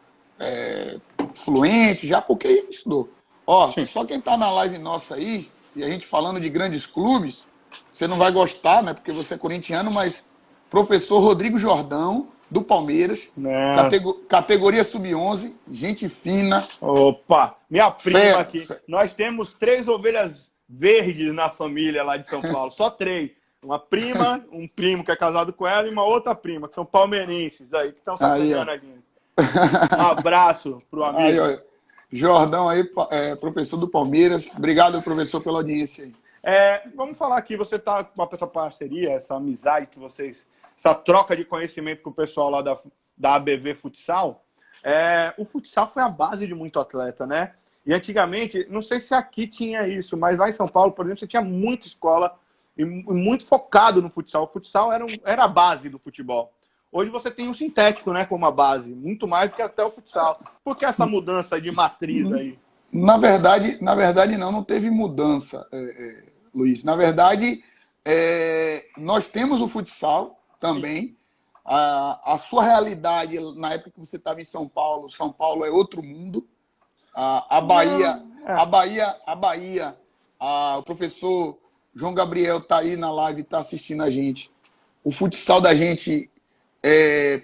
fluente, já porque estudou. Só quem está na live nossa aí, e a gente falando de grandes clubes, você não vai gostar, né? Porque você é corintiano, mas professor Rodrigo Jordão, do Palmeiras, categoria sub-11, gente fina. Opa, minha prima aqui. Nós temos 3 ovelhas verdes na família lá de São Paulo, só 3. Uma prima, um primo que é casado com ela e uma outra prima, que são palmeirenses aí, que estão sacaneando aqui. Um abraço pro amigo. Aí, Jordão aí, professor do Palmeiras. Obrigado, professor, pela audiência aí. Vamos falar aqui, você está com essa parceria, essa amizade que vocês, essa troca de conhecimento com o pessoal lá da ABV Futsal. O futsal foi a base de muito atleta, né? E antigamente, não sei se aqui tinha isso, mas lá em São Paulo, por exemplo, você tinha muita escola e muito focado no futsal. O futsal era a base do futebol. Hoje você tem um sintético, né, como a base, muito mais do que até o futsal. Por que essa mudança de matriz aí? Na verdade não teve mudança, Luiz. Na verdade, nós temos o futsal também. A sua realidade, na época que você estava em São Paulo é outro mundo. A Bahia, o professor João Gabriel está aí na live, está assistindo a gente. O futsal da gente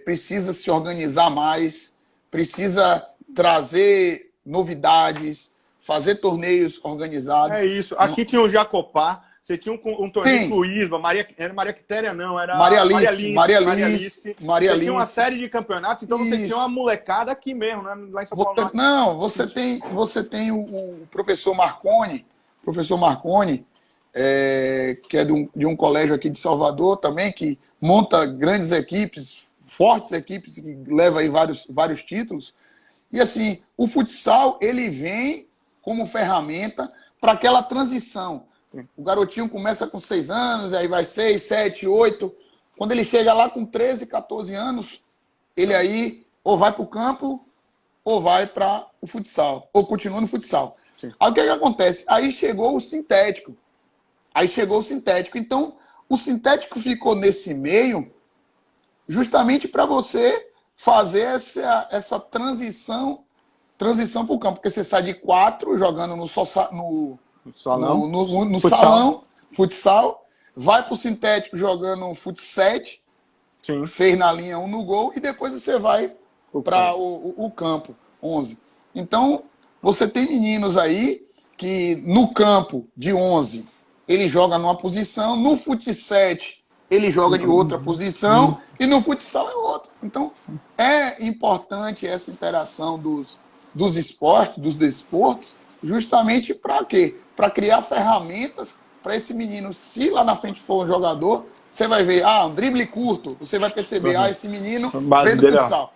precisa se organizar mais, precisa trazer novidades, fazer torneios organizados. É isso. Aqui tinha o Jacopá, você tinha um torneio com o Isba, era Maria Quitéria, não, era Maria Alice. Você tinha uma série de campeonatos, então você tinha uma molecada aqui mesmo, né? Lá em São Paulo. Não, você tem o professor Marconi, que é de um colégio aqui de Salvador também, que monta grandes equipes, fortes equipes, que leva aí vários títulos. E assim, o futsal, ele vem como ferramenta para aquela transição. O garotinho começa com 6 anos, aí vai 6, 7, 8. Quando ele chega lá com 13, 14 anos, ele aí ou vai para o campo ou vai para o futsal, ou continua no futsal. Sim. Aí o que acontece? Aí chegou o sintético. Então, o sintético ficou nesse meio justamente para você fazer essa transição para o campo. Porque você sai de 4 jogando no salão, futsal, vai para o sintético jogando futsal, 6 na linha, 1 no gol, e depois você vai para o campo, 11. Então, você tem meninos aí que no campo de 11 ele joga numa posição, no futsal ele joga de outra posição e no futsal é outra. Então, é importante essa interação dos esportes, dos desportos, justamente para quê? Para criar ferramentas para esse menino, se lá na frente for um jogador, você vai ver, um drible curto, você vai perceber, esse menino veio do futsal.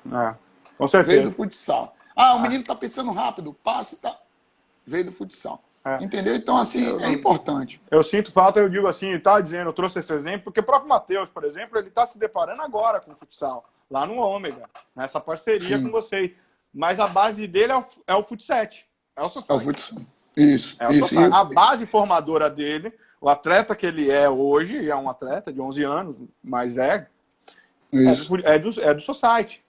Com certeza. Veio do futsal. O menino está pensando rápido, passe, veio do futsal. Entendeu? Então, assim, é importante. Eu sinto falta, eu digo assim, eu trouxe esse exemplo, porque o próprio Matheus, por exemplo, ele está se deparando agora com o futsal, lá no Ômega, nessa parceria com vocês. Mas a base dele é o futsal. É o society. É o futsal. Isso. A base formadora dele, o atleta que ele é hoje, é um atleta de 11 anos, mas é do society.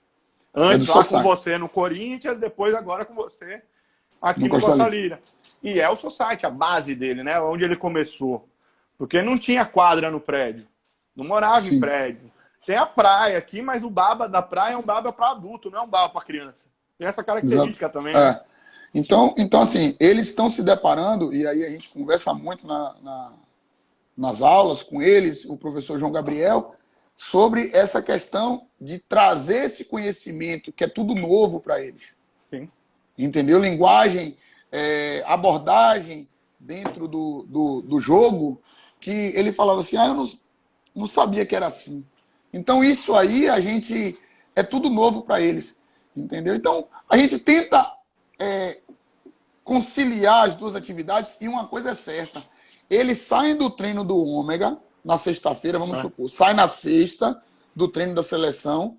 Antes lá com você no Corinthians, depois agora com você aqui no Costa Lira. E é o society, a base dele, né? Onde ele começou. Porque não tinha quadra no prédio. Não morava em prédio. Tem a praia aqui, mas o baba da praia é um baba para adulto, não é um baba para criança. Tem essa característica também. Né? Então, assim, eles estão se deparando, e aí a gente conversa muito nas aulas com eles, o professor João Gabriel, sobre essa questão de trazer esse conhecimento, que é tudo novo para eles. Sim. Entendeu? Linguagem, abordagem dentro do jogo, que ele falava assim, eu não sabia que era assim. Então, isso aí, é tudo novo para eles. Entendeu? Então, a gente tenta conciliar as duas atividades, e uma coisa é certa. Eles saem do treino do Ômega, na sexta-feira, vamos supor, sai na sexta do treino da seleção,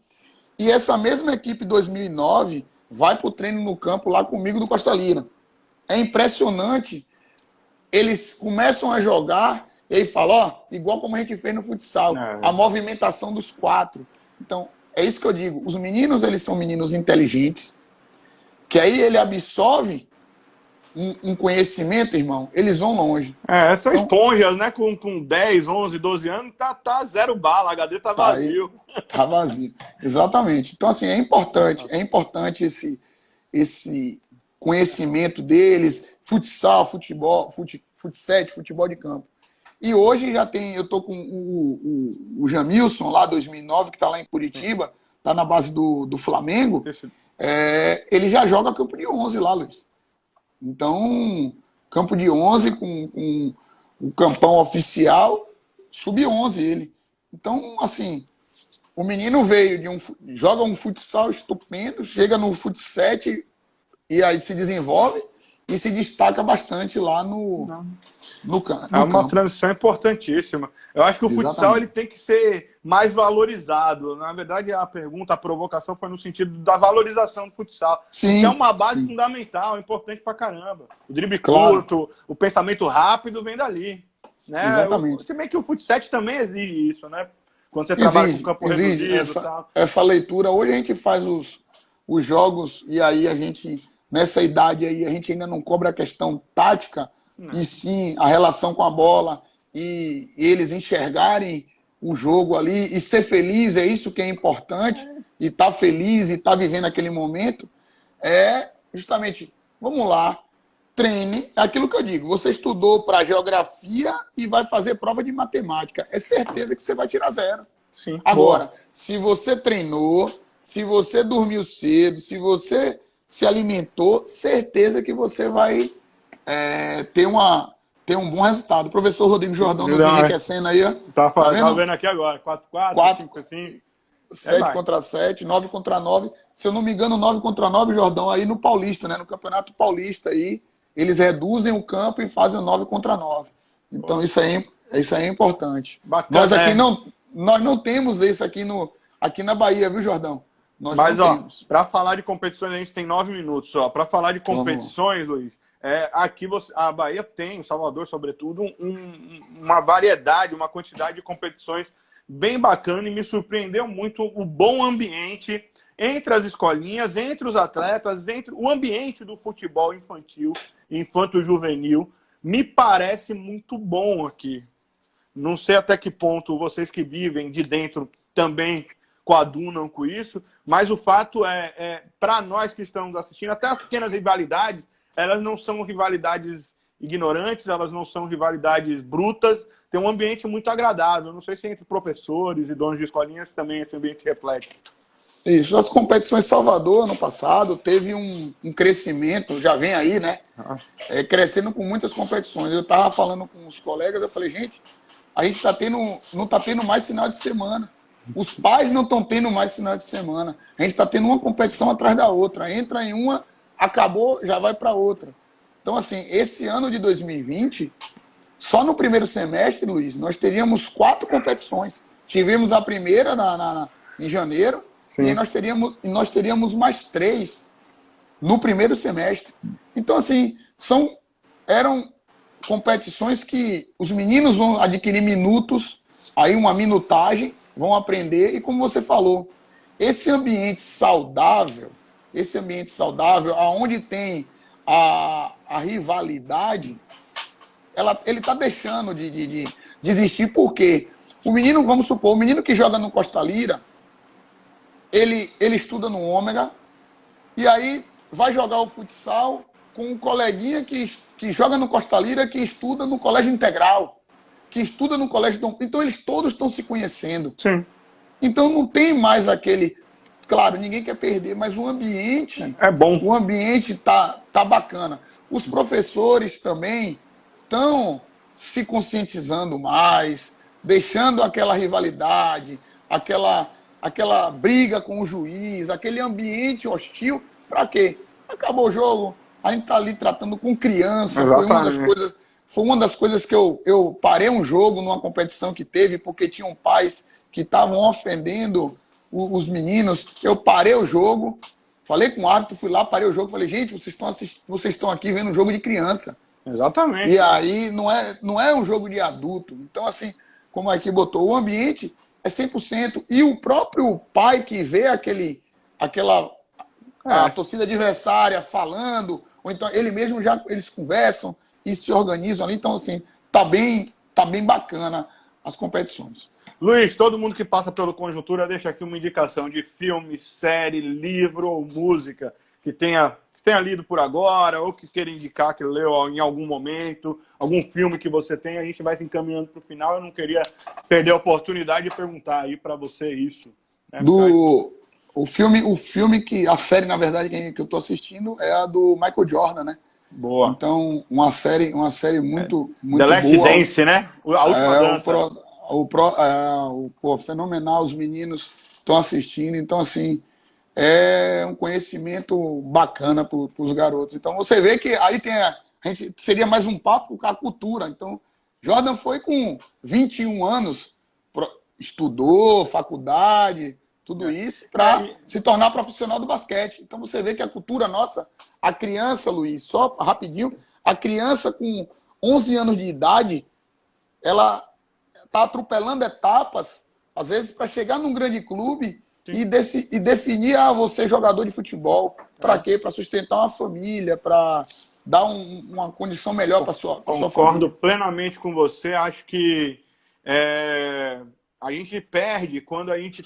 e essa mesma equipe 2009 vai para o treino no campo lá comigo do Costa Lira. É impressionante. Eles começam a jogar e aí falam, igual como a gente fez no futsal, a movimentação dos 4. Então, é isso que eu digo. Os meninos, eles são meninos inteligentes, que aí ele absorve um conhecimento, irmão, eles vão longe. São esponjas, né? Com 10, 11, 12 anos, tá zero bala, o HD tá vazio. Tá vazio. Exatamente. Então, assim, é importante esse conhecimento deles, futsal, futebol, futsal, futebol de campo. E hoje eu tô com o Jamilson, lá 2009, que tá lá em Curitiba, tá na base do Flamengo. Ele já joga campo de 11 lá, Luiz. Então, campo de 11 com o campão oficial, sub-11 ele. Então, assim, o menino veio joga um futsal estupendo, chega no futsal e aí se desenvolve, e se destaca bastante lá no É uma campo. transição importantíssima. Eu acho que o futsal ele Exatamente. tem que ser mais valorizado. Na verdade, a pergunta, a provocação foi no sentido da valorização do futsal. Porque é Sim, uma base sim, fundamental, importante pra caramba. O drible claro, curto, o pensamento rápido vem dali. Né? exatamente. Se bem que o futsal também exige isso, né? Quando você trabalha com Exige, campo exige reduzido e tal. essa leitura. Hoje a gente faz os jogos e aí a gente, nessa idade aí, a gente ainda não cobra a questão tática, Não. e sim a relação com a bola e eles enxergarem o jogo ali e ser feliz, é isso que é importante, e estar feliz e estar vivendo aquele momento, é justamente, vamos lá, treine, é aquilo que eu digo, você estudou para geografia e vai fazer prova de matemática, é certeza que você vai tirar zero. Sim, boa. Agora, se você treinou, se você dormiu cedo, se você se alimentou, certeza que você vai ter um bom resultado. O professor Rodrigo Jordão nos Não, enriquecendo aí, ó. Tá tá vendo? vendo aqui agora. 4-4, 4, 5-5. 7 Vai. contra 7, 9 contra 9. Se eu não me engano, 9 contra 9, Jordão, aí no Paulista, né? No Campeonato Paulista aí, eles reduzem o campo e fazem o 9 contra 9. Então isso aí é importante. Bacana. Nós aqui nós não temos isso aqui na Bahia, viu, Jordão? Nós Mas, não ó, temos. para falar de competições, a gente tem 9 minutos só. Para falar de Então, vamos lá. competições, Luiz, aqui a Bahia tem, o Salvador, sobretudo, uma variedade, uma quantidade de competições bem bacana e me surpreendeu muito o bom ambiente entre as escolinhas, entre os atletas, entre o ambiente do futebol infantil, infanto-juvenil. Me parece muito bom aqui. Não sei até que ponto vocês que vivem de dentro também coadunam com isso, mas o fato para nós que estamos assistindo, até as pequenas rivalidades, elas não são rivalidades ignorantes, elas não são rivalidades brutas, tem um ambiente muito agradável. Não sei se entre professores e donos de escolinhas também esse ambiente reflete. Isso, as competições Salvador, ano passado, teve um crescimento, já vem aí, né? Crescendo com muitas competições. Eu estava falando com os colegas, eu falei, gente, a gente não está tendo mais final de semana. Os pais não estão tendo mais final de semana. A gente está tendo uma competição atrás da outra. Entra em uma, acabou, já vai para outra. Então, assim, esse ano de 2020, só no primeiro semestre, Luiz, nós teríamos 4 competições. Tivemos a primeira em janeiro, Sim. e nós teríamos mais 3 no primeiro semestre. Então, assim, eram competições que os meninos vão adquirir minutos, aí uma minutagem, vão aprender, e como você falou, esse ambiente saudável, onde tem a rivalidade, ele está deixando de existir, porque o menino, vamos supor, o menino que joga no Costa Lira, ele estuda no Ômega, e aí vai jogar o futsal com um coleguinha que joga no Costa Lira, que estuda no Colégio Integral, que estuda no Colégio Dom. Então eles todos estão se conhecendo. Sim. Então não tem mais aquele... Claro, ninguém quer perder, mas o ambiente... É bom. O ambiente tá bacana. Os professores também estão se conscientizando mais, deixando aquela rivalidade, aquela briga com o juiz, aquele ambiente hostil. Para quê? Acabou o jogo, a gente está ali tratando com criança. Foi uma das coisas que eu parei um jogo numa competição que teve, porque tinham pais que estavam ofendendo os meninos. Eu parei o jogo, falei com o árbitro, fui lá, parei o jogo, falei, gente, vocês estão aqui vendo um jogo de criança. Exatamente. E aí não é um jogo de adulto. Então, assim, como aqui botou, o ambiente é 100%. E o próprio pai que vê a torcida adversária falando, ou então eles conversam e se organizam ali. Então, assim, tá bem bacana as competições. Luiz, todo mundo que passa pelo Conjuntura deixa aqui uma indicação de filme, série, livro ou música que tenha lido por agora, ou que queira indicar que leu em algum momento, algum filme que você tem. A gente vai se encaminhando para o final. Eu não queria perder a oportunidade de perguntar aí para você isso. Né? O filme que... A série, na verdade, que eu tô assistindo é a do Michael Jordan, né? Boa. Então, uma série muito The Last boa. Dance, né? A última dança. Fenomenal, os meninos estão assistindo. Então, assim, é um conhecimento bacana para os garotos. Então você vê que aí tem a gente seria mais um papo com a cultura. Então Jordan foi com 21 anos, estudou faculdade, tudo isso para se tornar profissional do basquete. Então você vê que a cultura nossa, a criança, Luiz, só rapidinho, a criança com 11 anos de idade, ela está atropelando etapas, às vezes, para chegar num grande clube e definir, você jogador de futebol. Para quê? Para sustentar uma família, para dar uma condição melhor para sua família. Concordo plenamente com você. Acho que a gente perde quando a gente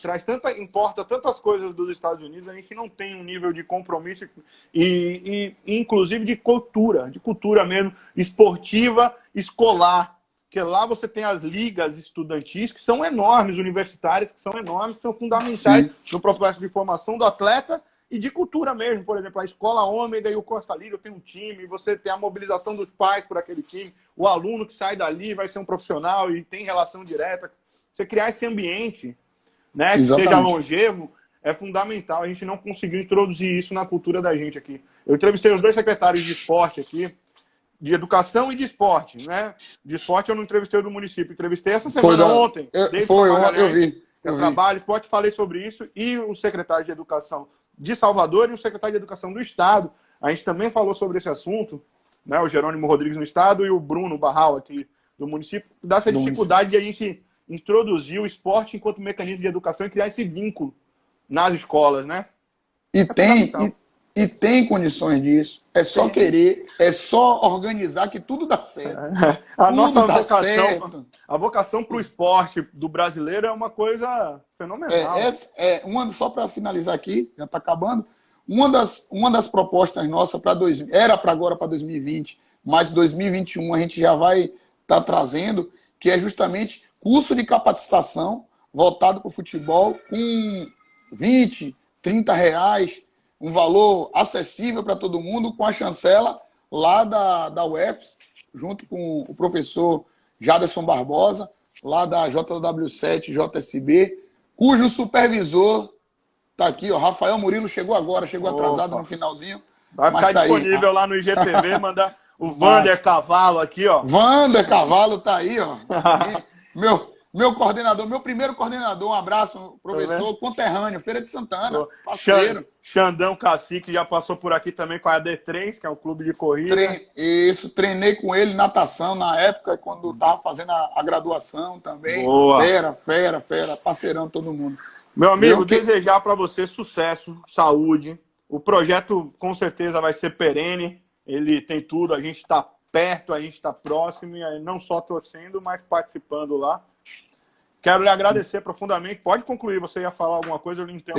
importa tantas coisas dos Estados Unidos, a gente não tem um nível de compromisso e inclusive de cultura mesmo, esportiva, escolar. Porque lá você tem as ligas estudantis que são enormes, universitárias que são enormes, que são fundamentais no processo de formação do atleta e de cultura mesmo. Por exemplo, a Escola Ômega e o Costa Lírio tem um time, você tem a mobilização dos pais por aquele time, o aluno que sai dali vai ser um profissional e tem relação direta. Você criar esse ambiente, né, que seja longevo, é fundamental. A gente não conseguiu introduzir isso na cultura da gente aqui. Eu entrevistei os 2 secretários de esporte aqui, de educação e de esporte, né? De esporte eu não entrevistei o do município, entrevistei essa semana ontem. Eu vi. Eu trabalho, esporte, falei sobre isso, e o secretário de educação de Salvador e o secretário de educação do estado, a gente também falou sobre esse assunto, né? O Jerônimo Rodrigues no estado e o Bruno Barral aqui do município, dessa dificuldade de a gente introduzir o esporte enquanto mecanismo de educação e criar esse vínculo nas escolas, né? E tem condições disso. É só querer, é só organizar que tudo dá certo. A vocação para o esporte do brasileiro é uma coisa fenomenal. Só para finalizar aqui, já está acabando. Uma das propostas nossas era para agora para 2020, mas 2021 a gente já vai estar trazendo, que é justamente curso de capacitação voltado para o futebol com 20, 30 reais, um valor acessível para todo mundo, com a chancela lá da UFS, junto com o professor Jaderson Barbosa, lá da JW7 JSB, cujo supervisor está aqui, ó, Rafael Murilo, chegou agora, chegou atrasado no finalzinho. Vai ficar disponível lá no IGTV, mandar o Vander Cavalo aqui, ó. Vander Cavalo tá aí, ó. Meu coordenador, meu primeiro coordenador, um abraço, professor conterrâneo, Feira de Santana, parceiro. Xandão Cacique já passou por aqui também com a AD3, que é o clube de corrida. Treinei com ele natação na época, quando estava fazendo a graduação também. Boa. Fera, parceirão todo mundo. Meu amigo, desejar para você sucesso, saúde. O projeto com certeza vai ser perene, ele tem tudo, a gente está perto, a gente está próximo, e não só torcendo, mas participando lá. Quero lhe agradecer profundamente. Pode concluir, você ia falar alguma coisa, eu não entendo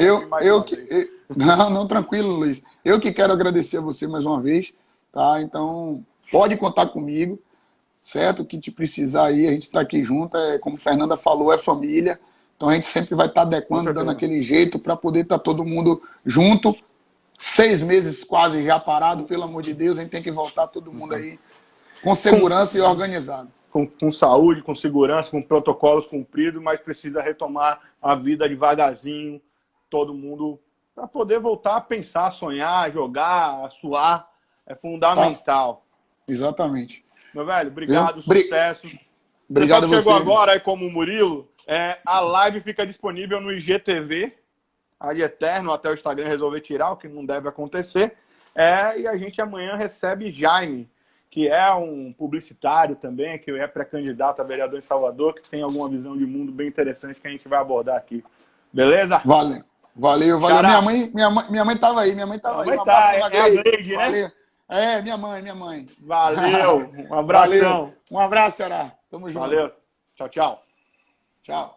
Não, tranquilo, Luiz. Eu que quero agradecer a você mais uma vez, tá? Então, pode contar comigo, certo? O que te precisar aí, a gente está aqui junto, como a Fernanda falou, é família. Então, a gente sempre vai estar adequando, dando aquele jeito para poder estar todo mundo junto. 6 meses quase já parado, pelo amor de Deus, a gente tem que voltar todo mundo aí com segurança e organizado. Com saúde, com segurança, com protocolos cumpridos, mas precisa retomar a vida devagarzinho, todo mundo, para poder voltar a pensar, sonhar, jogar, suar, é fundamental. Exatamente. Meu velho, obrigado, sucesso. Obrigado a você. Chegou agora aí como o Murilo, a live fica disponível no IGTV, aí eterno, até o Instagram resolver tirar, o que não deve acontecer, e a gente amanhã recebe Jaime, que é um publicitário também, que é pré-candidato a vereador em Salvador, que tem alguma visão de mundo bem interessante que a gente vai abordar aqui. Beleza? Valeu. Minha mãe estava aí. Minha mãe estava aí. É a Gleide, né? Minha mãe. Valeu. Um abração. Valeu. Um abraço, Ceará. Tamo junto. Valeu. Tchau. Tchau.